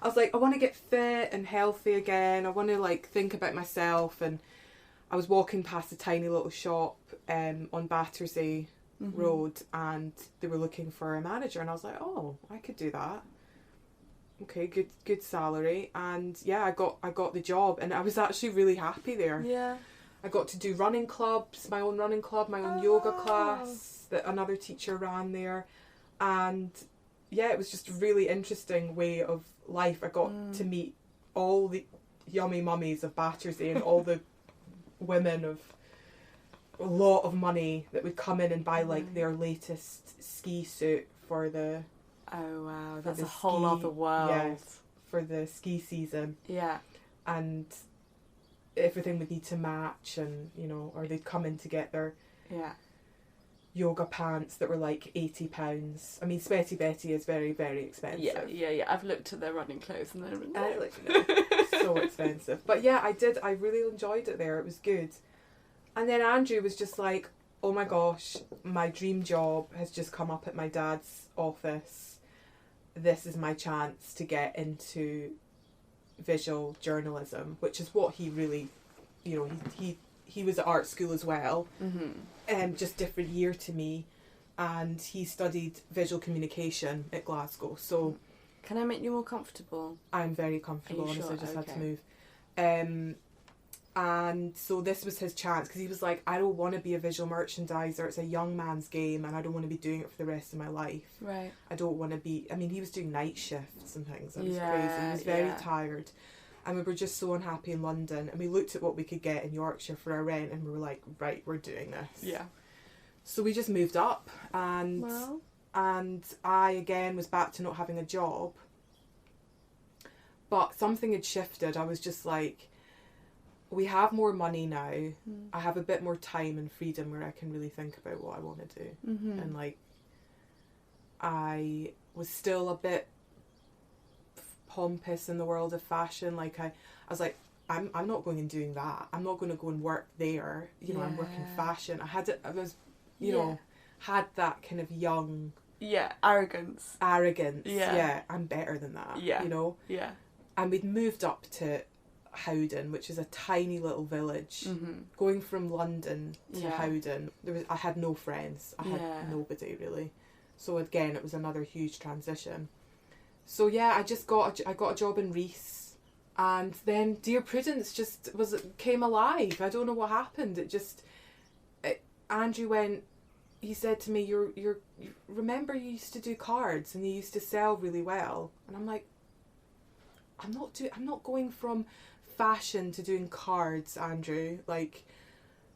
I was like, I want to get fit and healthy again. I want to like think about myself. And I was walking past a tiny little shop on Battersea Road, and they were looking for a manager, and I was like, oh, I could do that. Okay, good salary, and I got the job, and I was actually really happy there. Yeah. I got to do running clubs, my own running club, my own yoga class that another teacher ran there, and it was just a really interesting way of life. I got to meet all the yummy mummies of Battersea and all the women of a lot of money that would come in and buy like their latest ski suit for the... Oh wow, that's a whole other world. Yeah, for the ski season. Yeah. And everything would need to match, and or they'd come in to get their yoga pants that were like £80. I mean, Sweaty Betty is very, very expensive. Yeah. I've looked at their running clothes and they're so expensive. But I really enjoyed it there. It was good. And then Andrew was just like, oh my gosh, my dream job has just come up at my dad's office. This is my chance to get into visual journalism, which is what he really, you know, he was at art school as well, just different year to me, and he studied visual communication at Glasgow. So, can I make you more comfortable? I'm very comfortable. Honestly, sure? I just had to move. And so this was his chance, because he was like, I don't want to be a visual merchandiser. It's a young man's game, and I don't want to be doing it for the rest of my life. Right. I don't want to be. I mean, he was doing night shifts and things. It was crazy. He was very tired. And we were just so unhappy in London, and we looked at what we could get in Yorkshire for our rent, and we were like, right, we're doing this. Yeah. So we just moved up, and I again was back to not having a job. But something had shifted. I was just like, we have more money now. I have a bit more time and freedom where I can really think about what I want to do. And like, I was still a bit pompous in the world of fashion. Like I was like, I'm not going and doing that. I'm not going to go and work there. You know, I'm working fashion. I was, you know, had that kind of young arrogance. Yeah, I'm better than that. You know. Yeah. And we'd moved up to Howden, which is a tiny little village. Going from London to Howden, I had no friends. I had nobody really. So again, it was another huge transition. So yeah, I got a job in Reese, and then Dear Prudence came alive. I don't know what happened. Andrew he said to me, "You remember you used to do cards and you used to sell really well?" And I'm like, I'm not going from fashion to doing cards, Andrew. Like,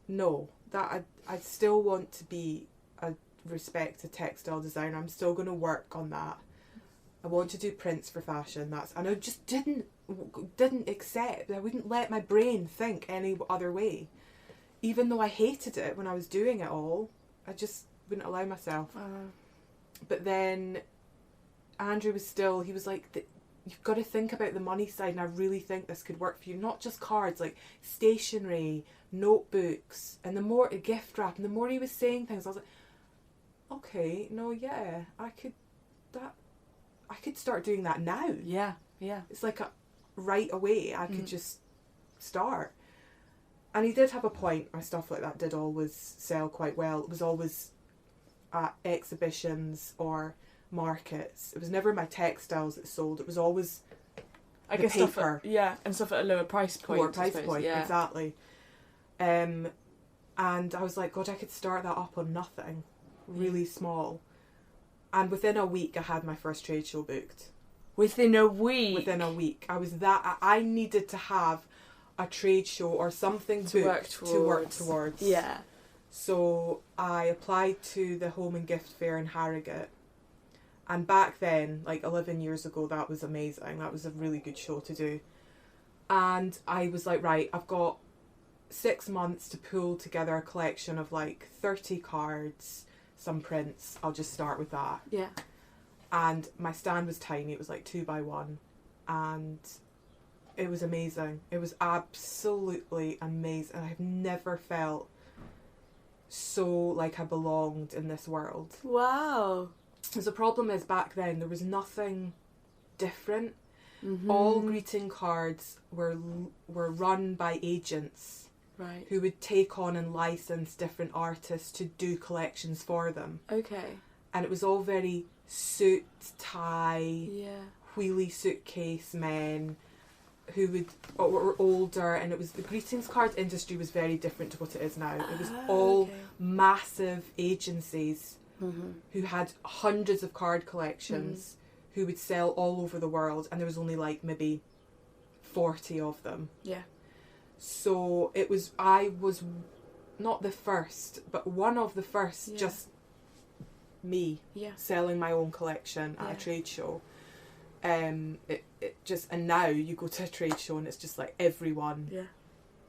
no, that I still want to be a respected textile designer. I'm still going to work on that. I want to do prints for fashion. And I just didn't accept. I wouldn't let my brain think any other way, even though I hated it when I was doing it all. I just wouldn't allow myself. But then Andrew he was like, you've got to think about the money side, and I really think this could work for you. Not just cards, like stationery, notebooks, and the more gift wrap, and the more he was saying things, I was like, okay, no, yeah, I could start doing that now. Yeah. It's like right away, I could just start. And he did have a point. My stuff like that did always sell quite well. It was always at exhibitions or markets. It was never my textiles that sold. It was always the paper. And stuff at a lower price point. Exactly. And I was like, God, I could start that up on nothing, really small. And within a week, I had my first trade show booked. Within a week. I needed to have a trade show or something to work towards. Yeah. So I applied to the Home and Gift Fair in Harrogate. And back then, like 11 years ago, that was amazing. That was a really good show to do. And I was like, right, I've got 6 months to pull together a collection of like 30 cards, some prints. I'll just start with that. Yeah. And my stand was tiny. It was like 2x1. And it was amazing. It was absolutely amazing. I've never felt so like I belonged in this world. Wow. Because the problem is, back then there was nothing different. All greeting cards were run by agents, right, who would take on and license different artists to do collections for them. Okay. And it was all very suit, tie, wheelie suitcase men who were older, and it was the greetings card industry was very different to what it is now. It was all massive agencies who had hundreds of card collections, who would sell all over the world, and there was only like maybe 40 of them. Yeah. So I was not the first, but one of the first, just me selling my own collection at a trade show. And now you go to a trade show and it's just like everyone,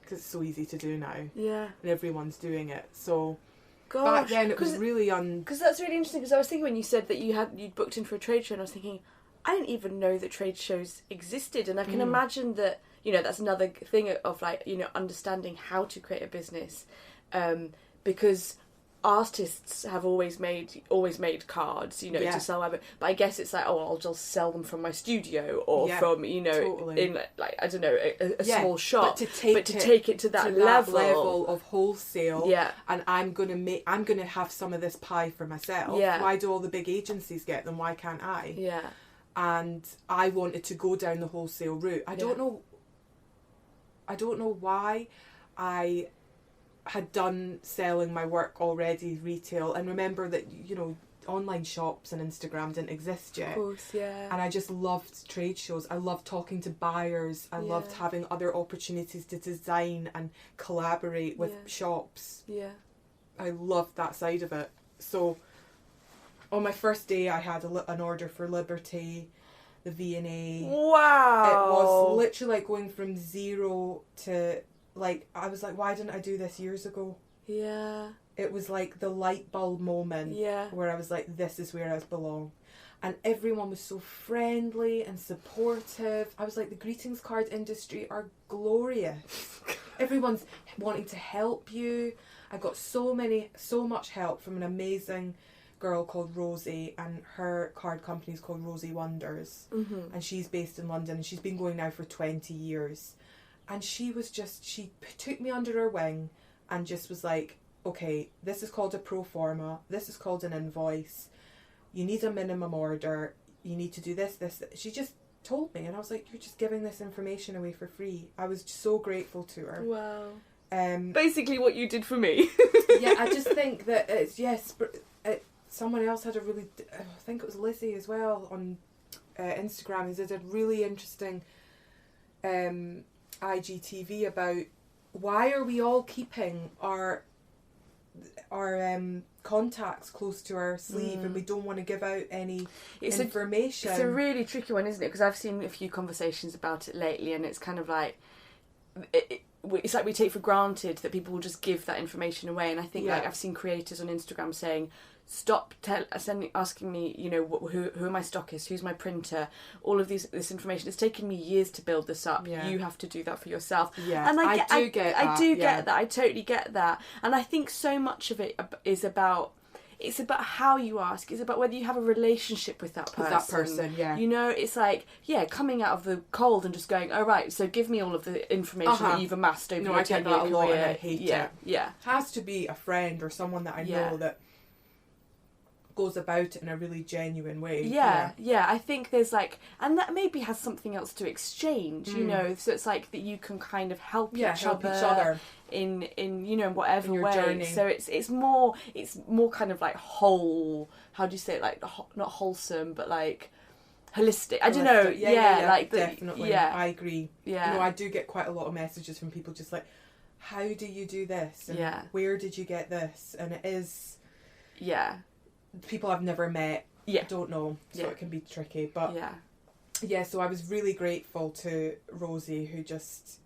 because it's so easy to do now. Yeah. And everyone's doing it. So back then it was really because that's really interesting, because I was thinking when you said that you'd booked in for a trade show, and I was thinking, I didn't even know that trade shows existed, and I can imagine that, you know, that's another thing of like, you know, understanding how to create a business, because artists have always made cards, you know, to sell whatever. But I guess it's like, oh, I'll just sell them from my studio or from, you know, in like, I don't know, a small shop. But to take it to that level of wholesale. Yeah. And I'm gonna have some of this pie for myself. Yeah. Why do all the big agencies get them? Why can't I? Yeah. And I wanted to go down the wholesale route. I don't know why I had done selling my work already retail, and remember that, you know, online shops and Instagram didn't exist yet. Of course, yeah. And I just loved trade shows. I loved talking to buyers. I loved having other opportunities to design and collaborate with shops. Yeah. I loved that side of it. So on my first day I had an order for Liberty, the V&A. Wow. It was literally like going from zero to, like, I was like, why didn't I do this years ago? Yeah. It was like the light bulb moment where I was like, this is where I belong. And everyone was so friendly and supportive. I was like, the greetings card industry are glorious. Everyone's wanting to help you. I got so much help from an amazing girl called Rosie, and her card company is called Rosie Wonders. Mm-hmm. And she's based in London, and she's been going now for 20 years. And she took me under her wing and just was like, okay, this is called a pro forma, this is called an invoice, you need a minimum order, you need to do this. She just told me, and I was like, you're just giving this information away for free. I was so grateful to her. Wow. Basically what you did for me. Yeah, I just think that someone else had I think it was Lizzie as well on Instagram, who did a really interesting IGTV about why are we all keeping our contacts close to our sleeve and we don't want to give out any information. It's a really tricky one, isn't it? Because I've seen a few conversations about it lately, and it's kind of like it's like we take for granted that people will just give that information away. And I think like I've seen creators on Instagram saying, stop asking me, you know, who my stockist, who's my printer, all of this information. It's taken me years to build this up. Yeah. You have to do that for yourself. Yeah, and I get that. I totally get that. And I think so much of it is about, it's about how you ask. It's about whether you have a relationship with that person. Yeah. You know, it's like, coming out of the cold and just going, oh, right, so give me all of the information that you've amassed over your 10-year career. I get that a lot and I hate it. Yeah. It has to be a friend or someone that I know that goes about it in a really genuine way. Yeah. I think there's like, and that maybe has something else to exchange, you know, so it's like that you can kind of help each other in you know, whatever way. Journey. So it's more kind of like whole, how do you say it, like not wholesome but like holistic. I don't know. Like definitely. I agree. Yeah. You know, I do get quite a lot of messages from people just like, how do you do this? And where did you get this? And it is people I've never met, don't know, so it can be tricky. But so I was really grateful to Rosie, who just,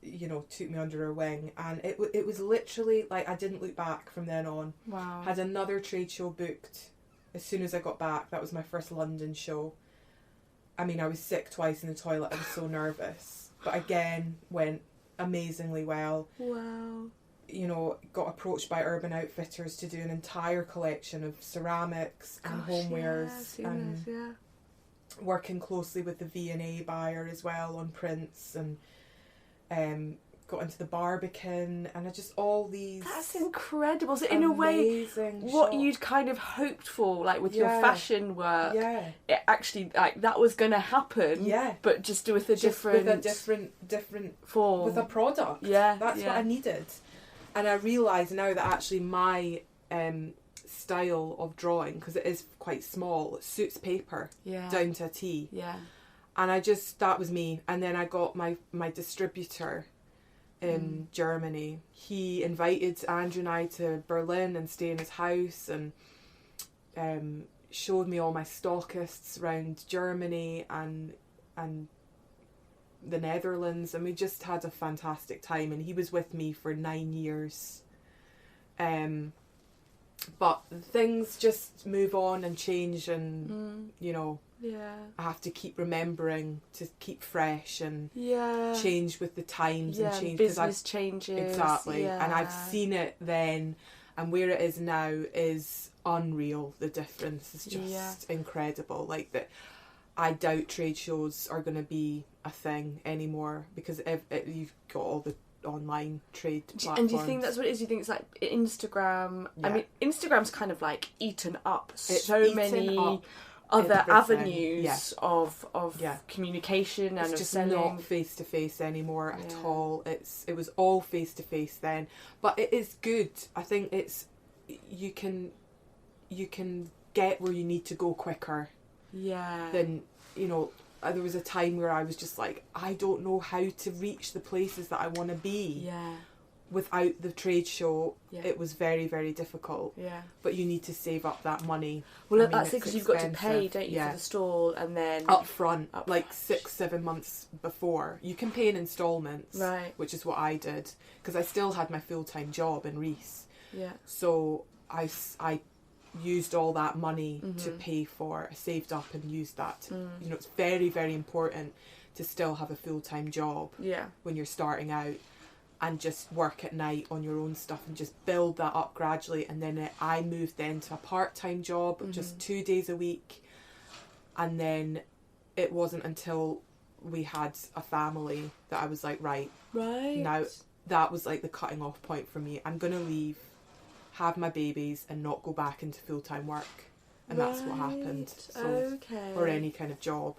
you know, took me under her wing, and it was literally like I didn't look back from then on. Wow. Had another trade show booked as soon as I got back. That was my first London show. I mean, I was sick twice in the toilet. I was so nervous, but again went amazingly well. Wow. You know, got approached by Urban Outfitters to do an entire collection of ceramics and homewares, and working closely with the V&A buyer as well on prints, and got into the Barbican, and I just all these. That's incredible. So in a way, what you'd kind of hoped for, like with your fashion work, it actually like that was going to happen. Yeah, but just with a different form, with a product. Yeah, that's what I needed. And I realise now that actually my style of drawing, because it is quite small, it suits paper down to a T. Yeah. And that was me. And then I got my distributor in Germany. He invited Andrew and I to Berlin and stay in his house, and showed me all my stockists around Germany and the Netherlands, and we just had a fantastic time, and he was with me for 9 years. But things just move on and change, and you know, I have to keep remembering to keep fresh and change with the times and change, business changes exactly. And I've seen it then, and where it is now is unreal. The difference is just incredible. Like, that, I doubt trade shows are going to be a thing anymore, because you've got all the online trade platforms. And do you think that's what it is? You think it's like Instagram? Yeah. I mean, Instagram's kind of like eaten up many other avenues of communication, and it's just selling. Not face to face anymore at all. It was all face to face then, but it is good. I think you can get where you need to go quicker. Yeah. Than, you know, there was a time where I was just like, I don't know how to reach the places that I want to be. Yeah. Without the trade show, it was very, very difficult. Yeah. But you need to save up that money. Well, that's it, because you've got to pay, don't you, for the stall, and then up front, like 6-7 months before. You can pay in instalments, right? Which is what I did, because I still had my full-time job in Reese. Yeah. So I used all that money to pay for. I saved up and used that. You know, it's very, very important to still have a full-time job. Yeah. When you're starting out. And just work at night on your own stuff and just build that up gradually. And then I moved then to a part-time job, just 2 days a week. And then it wasn't until we had a family that I was like, right. Now that was like the cutting off point for me. I'm going to leave, have my babies, and not go back into full-time work. And that's what happened. So, or any kind of job.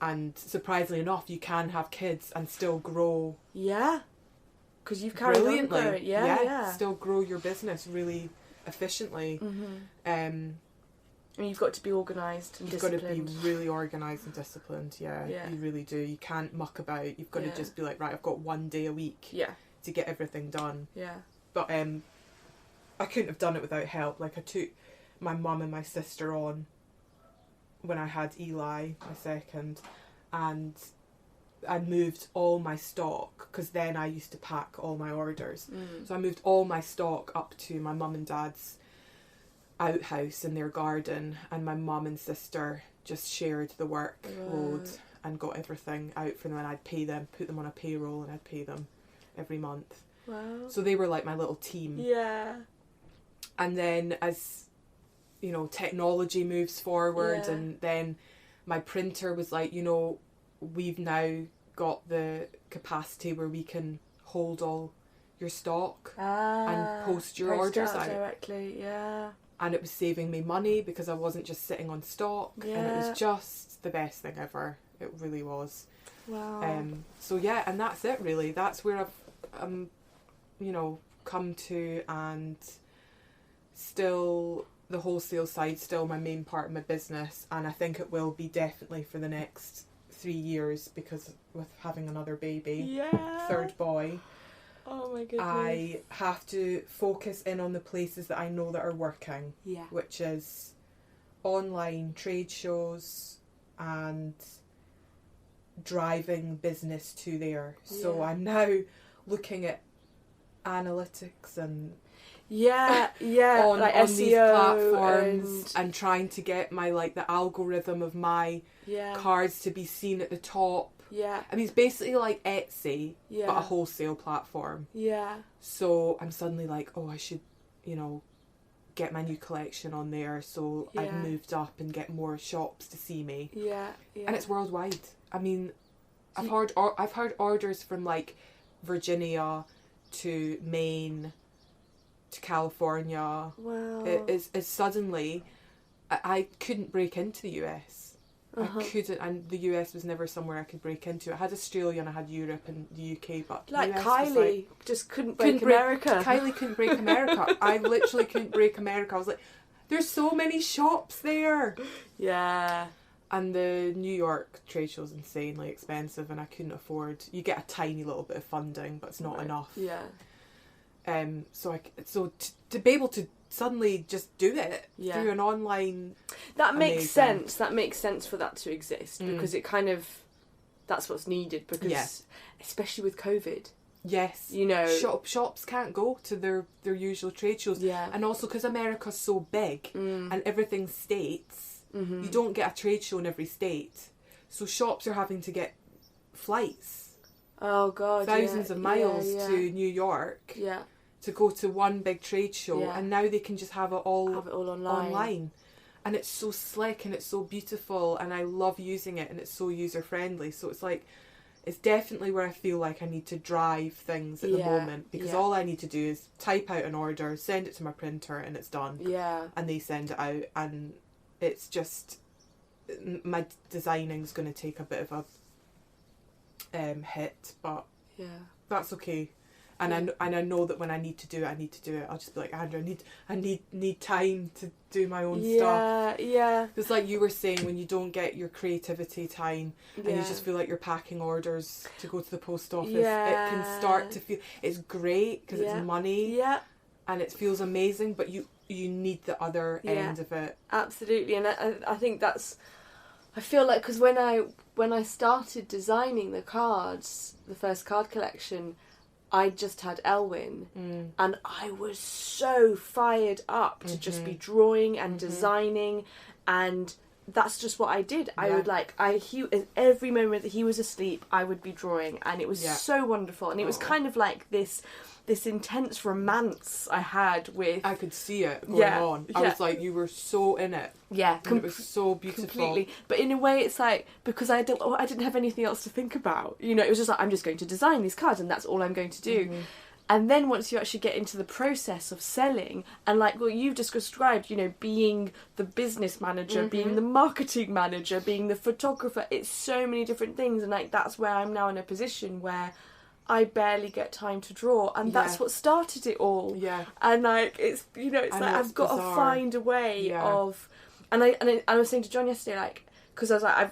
And surprisingly enough, you can have kids and still grow. Yeah. Because you've carried on growing. Yeah. Still grow your business really efficiently. And you've got to be organised and disciplined. You've got to be really organised and disciplined, yeah. You really do. You can't muck about. You've got to just be like, right, I've got 1 day a week to get everything done. Yeah. But I couldn't have done it without help. Like, I took my mum and my sister on when I had Eli, my second, and I moved all my stock, because then I used to pack all my orders. So I moved all my stock up to my mum and dad's outhouse in their garden, and my mum and sister just shared the workload and got everything out for them, and I'd pay them, put them on a payroll, and I'd pay them every month. Wow. So they were like my little team. Yeah. And then as, you know, technology moves forward, and then my printer was like, you know, we've now got the capacity where we can hold all your stock and post your orders out directly. Yeah. And it was saving me money, because I wasn't just sitting on stock. And it was just the best thing ever. It really was. Wow. So yeah, and that's it really. That's where I've you know, come to, and still the wholesale side, still my main part of my business, and I think it will be definitely for the next 3 years, because with having another baby, third boy, oh my goodness, I have to focus in on the places that I know that are working, which is online trade shows and driving business to there. So I'm now looking at analytics and on like SEO these platforms, and trying to get my, like, the algorithm of my cards to be seen at the top. Yeah. I mean, it's basically like Etsy, but a wholesale platform. Yeah. So I'm suddenly like, oh, I should, you know, get my new collection on there. So I've moved up and get more shops to see me. Yeah. And it's worldwide. I mean, I've heard orders from like Virginia to Maine to California. Wow. It's suddenly I couldn't break into the US. I couldn't, and the US was never somewhere I could break into. I had Australia and I had Europe and the UK, but like US Kylie was like, just couldn't break America. Kylie couldn't break America. I literally couldn't break America. I was like, there's so many shops there. Yeah. And the New York trade show's insanely expensive, and I couldn't afford. You get a tiny little bit of funding, but it's not enough. Yeah. So to be able to suddenly just do it through an online, that makes sense. That makes sense for that to exist, because it kind of, that's what's needed, because especially with COVID. Yes, you know, shops can't go to their usual trade shows. Yeah, and also because America's so big and everything's states, you don't get a trade show in every state, so shops are having to get flights. Oh God, thousands of miles to New York. Yeah. to go to one big trade show, and now they can just have it all online. And it's so slick and it's so beautiful, and I love using it, and it's so user friendly. So it's like, it's definitely where I feel like I need to drive things at the moment, because all I need to do is type out an order, send it to my printer, and it's done. Yeah. And they send it out, and it's just, my designing's going to take a bit of a hit, but that's okay. And I know that when I need to do it, I'll just be like, Andrew, I need time to do my own stuff. Yeah. It's like you were saying, when you don't get your creativity time, and you just feel like you're packing orders to go to the post office, it can start to feel, it's great because it's money. Yeah. And it feels amazing, but you need the other end of it. Absolutely. And I think that's, I feel like, because when I started designing the cards, the first card collection, I just had Elwyn, and I was so fired up to just be drawing and designing, and that's just what I did. I would every moment that he was asleep, I would be drawing, and it was so wonderful, and it was kind of like this intense romance I had with... I could see it going on. I was like, you were so in it. Yeah. It was so beautiful. Completely. But in a way, it's like, because I didn't have anything else to think about. You know, it was just like, I'm just going to design these cards, and that's all I'm going to do. Mm-hmm. And then once you actually get into the process of selling, and like what you've just described, you know, being the business manager, being the marketing manager, being the photographer, it's so many different things. And like, that's where I'm now in a position where I barely get time to draw, and that's what started it all. Yeah. And like, it's, you know, it's like, I've got to find a way of, and I was saying to John yesterday, like, because I was like,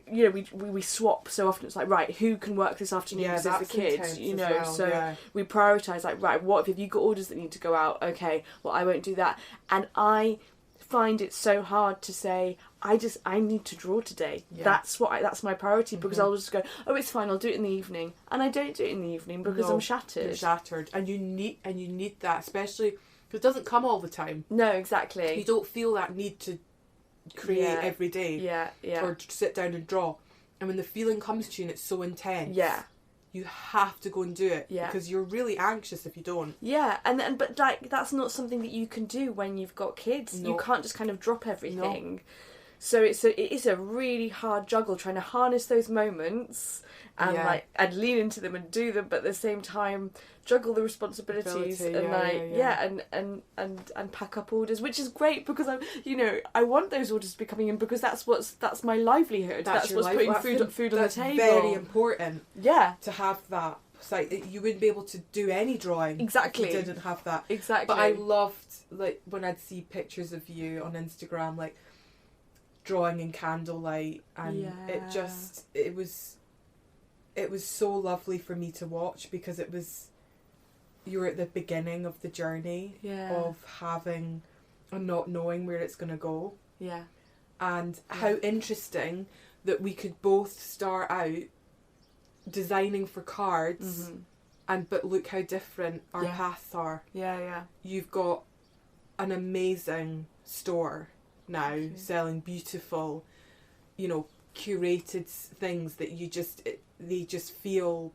you know, we swap so often. It's like, right, who can work this afternoon because there's the kids, you know. So we prioritise, like, right, what if you got orders that need to go out? Okay, well, I won't do that. And I find it so hard to say, I need to draw today. That's my priority, because I'll just go, oh, it's fine, I'll do it in the evening, and I don't do it in the evening because I'm shattered. You're shattered, and you need that, especially because it doesn't come all the time. No, exactly. You don't feel that need to create every day, or sit down and draw, and when the feeling comes to you and it's so intense, you have to go and do it, because you're really anxious if you don't. Yeah, but like, that's not something that you can do when you've got kids. No. You can't just kind of drop everything. No. So it is a really hard juggle, trying to harness those moments and lean into them and do them, but at the same time juggle the responsibilities and pack up orders, which is great, because I want those orders to be coming in, because that's my livelihood. That's what's putting food on the table. That's very important. Yeah, to have that. It's like, you wouldn't be able to do any drawing if you didn't have that. Exactly. But I loved, like, when I'd see pictures of you on Instagram, like, drawing in candlelight, and it was so lovely for me to watch, because you were at the beginning of the journey of having and not knowing where it's going to go. Yeah. And how interesting that we could both start out designing for cards, but look how different our paths are. Yeah, yeah. You've got an amazing store now, selling beautiful, you know, curated things that they just feel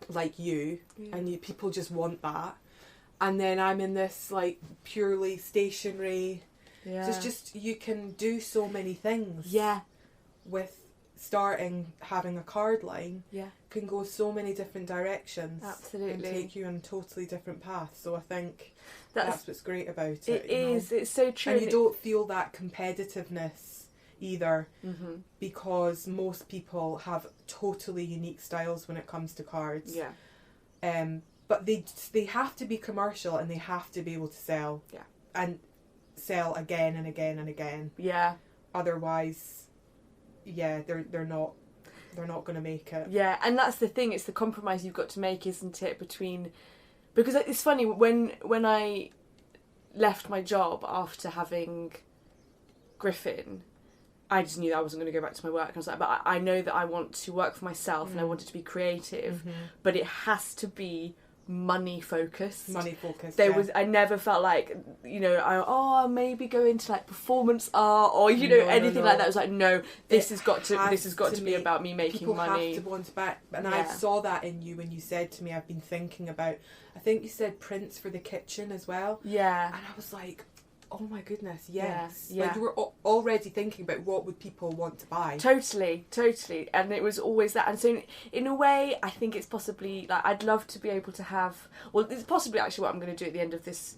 like you, and people just want that. And then I'm in this, like, purely stationery. Yeah. So it's just, you can do so many things. Yeah. With having a card line, can go so many different directions. Absolutely. And take you on totally different paths. So I think that's what's great about it. It is. It's so true. And you don't feel that competitiveness either, because most people have totally unique styles when it comes to cards. Yeah. But they have to be commercial, and they have to be able to sell. Yeah. And sell again and again and again. Yeah. Otherwise, they're not going to make it. Yeah, and that's the thing. It's the compromise you've got to make, isn't it? Because it's funny, when I left my job after having Griffin, I just knew that I wasn't going to go back to my work. And I was like, but I know that I want to work for myself, and I want it to be creative, but it has to be money focused. I never felt like, you know, I'll maybe go into like performance art or, you know, anything like that. It was like, no, this has got to be about me making money. People have to want to back, and I saw that in you when you said to me, I've been thinking about, I think you said prints for the kitchen as well. Yeah. And I was like, oh my goodness, yes. Yeah. Like you were already thinking about what would people want to buy. Totally. And it was always that. And so in a way, I think it's possibly, like, I'd love to be able to have, well, it's possibly actually what I'm going to do at the end of this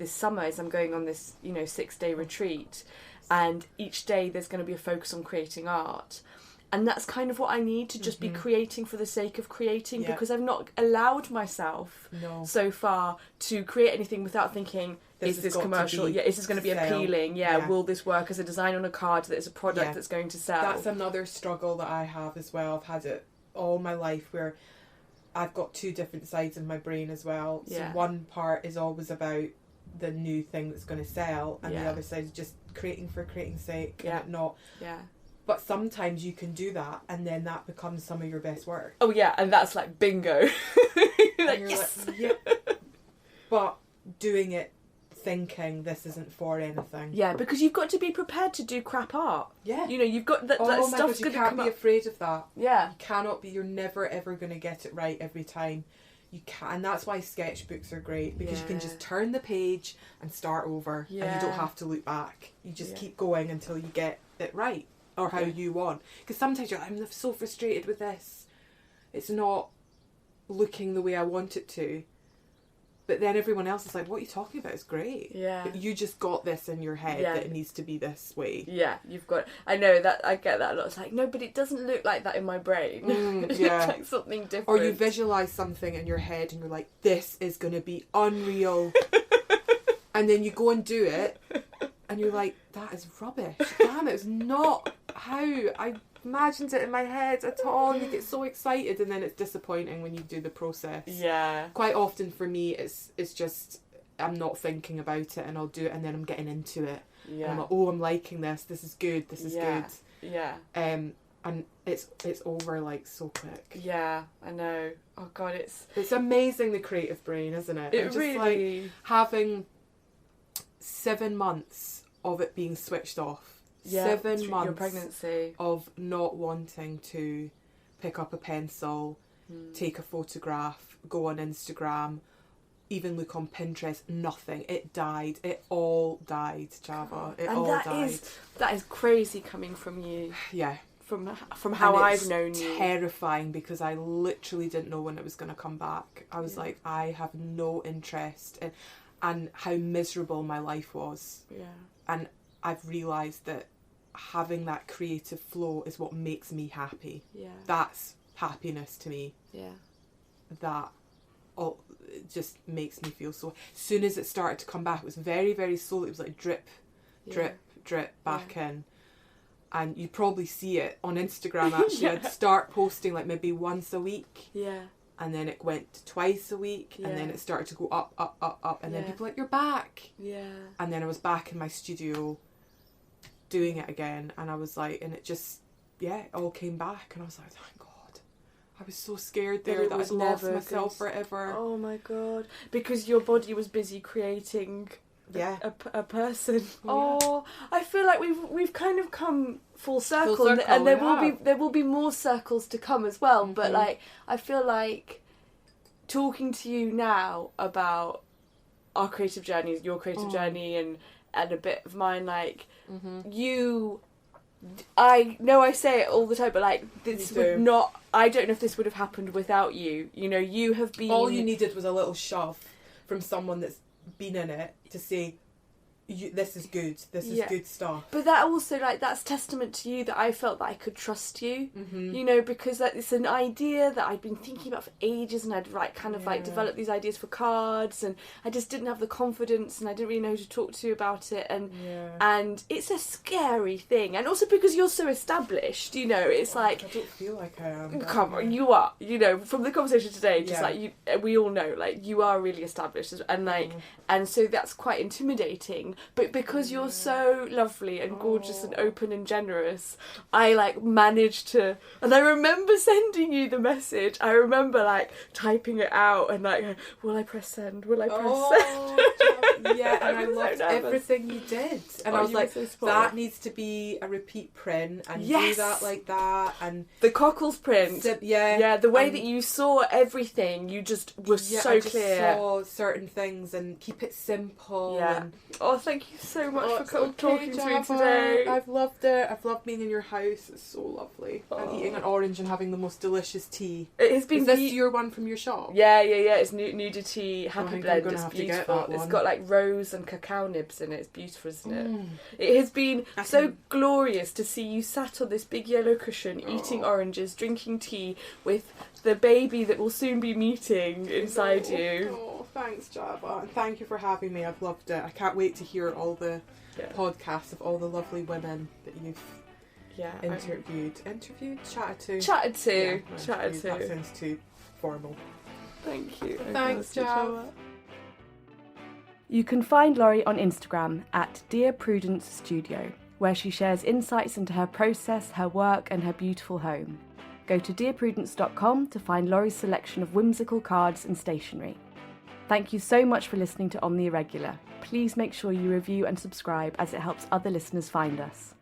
summer is I'm going on this, you know, 6-day retreat, and each day there's going to be a focus on creating art. And that's kind of what I need to just be creating for the sake of creating, because I've not allowed myself so far to create anything without thinking, is this commercial? Is this going to be appealing? Will this work as a design on a card that is a product that's going to sell? That's another struggle that I have as well. I've had it all my life where I've got two different sides of my brain as well. So one part is always about the new thing that's going to sell, and the other side is just creating for creating's sake and not. Yeah. But sometimes you can do that, and then that becomes some of your best work. Oh yeah, and that's like bingo. Like, yes. But doing it thinking this isn't for anything. Yeah, because you've got to be prepared to do crap art. Yeah. You know, you've got that stuff's going to come up. You can't be afraid of that. Yeah. You cannot be, you're never ever going to get it right every time. You can, and that's why sketchbooks are great, because you can just turn the page and start over, and you don't have to look back. You just keep going until you get it right, or how you want. Because sometimes you're like, I'm so frustrated with this. It's not looking the way I want it to. But then everyone else is like, what are you talking about? It's great. Yeah. But you just got this in your head that it needs to be this way. Yeah, you've got... I know, that I get that a lot. It's like, no, but it doesn't look like that in my brain. It looks like something different. Or you visualise something in your head and you're like, this is going to be unreal. And then you go and do it and you're like, that is rubbish. Damn, it's not how I imagined it in my head at all. And you get so excited, and then it's disappointing when you do the process. Yeah. Quite often for me, it's just I'm not thinking about it, and I'll do it, and then I'm getting into it. Yeah. And I'm like, oh, I'm liking this. This is good. This is good. Yeah. And it's over like so quick. Yeah, I know. Oh God, it's amazing, the creative brain, isn't it? It really, like having 7 months of it being switched off. 7 months your pregnancy of not wanting to pick up a pencil, take a photograph, go on Instagram, even look on Pinterest. Nothing. It died. It all died, Java. It all died. That is crazy coming from you. Yeah. From how I've known you. Terrifying, because I literally didn't know when it was going to come back. I was like, I have no interest in, and how miserable my life was. Yeah. And I've realised that having that creative flow is what makes me happy. Yeah. That's happiness to me. Yeah. That it just makes me feel so. As soon as it started to come back, it was very, very slowly. It was like drip, drip back in. And you probably see it on Instagram actually. I'd start posting like maybe once a week. Yeah. And then it went to twice a week, and then it started to go up, and then people were like, you're back. Yeah. And then I was back in my studio doing it again, and I was like, and it just it all came back, and I was like, thank God. I was so scared there that I'd lost myself forever. Oh my God. Because your body was busy creating a person. Oh, I feel like we've kind of come full circle, and there will be more circles to come as well. But like, I feel like talking to you now about our creative journeys, your creative journey, and a bit of mine, like I know I say it all the time, but like, this would not, I don't know if this would have happened without you. You know, you have been... All you needed was a little shove from someone that's been in it to say, this is good, this is good stuff. But that also, like, that's testament to you that I felt that I could trust you, you know, because it's an idea that I'd been thinking about for ages, and I'd developed these ideas for cards, and I just didn't have the confidence, and I didn't really know who to talk to about it, and it's a scary thing, and also because you're so established, you know, it's like... I don't feel like I am. Come on, you are, you know, from the conversation today, just like, we all know, like, you are really established, and like, and so that's quite intimidating. done, but because you're so lovely and gorgeous and open and generous, I like managed to, and I remember sending you the message. I remember like typing it out and like, will I press send? Will I press send? Yeah, and I loved everything you did. And I was like, that needs to be a repeat print, and do that like that, and the Cockles print. Yeah, the way that you saw everything, you just were so clear. Saw certain things and keep it simple. Yeah. And thank you so much for talking to me today. I've loved it. I've loved being in your house. It's so lovely. And eating an orange and having the most delicious tea. It has been. Is this your one from your shop? Yeah. It's nudity happy blend. It's beautiful. It's got like rose and cacao nibs in it. It's beautiful, isn't it? It has been so glorious to see you sat on this big yellow cushion, eating oranges, drinking tea with the baby that will soon be meeting inside you. Oh, thanks, Java, and thank you for having me. I've loved it. I can't wait to hear all the podcasts of all the lovely women that you've chatted to. That sounds too formal. Thank you. Thanks, Java. You can find Laurie on Instagram at Dear Prudence Studio, where she shares insights into her process, her work, and her beautiful home. Go to dearprudence.com to find Laurie's selection of whimsical cards and stationery. Thank you so much for listening to On the Irregular. Please make sure you review and subscribe, as it helps other listeners find us.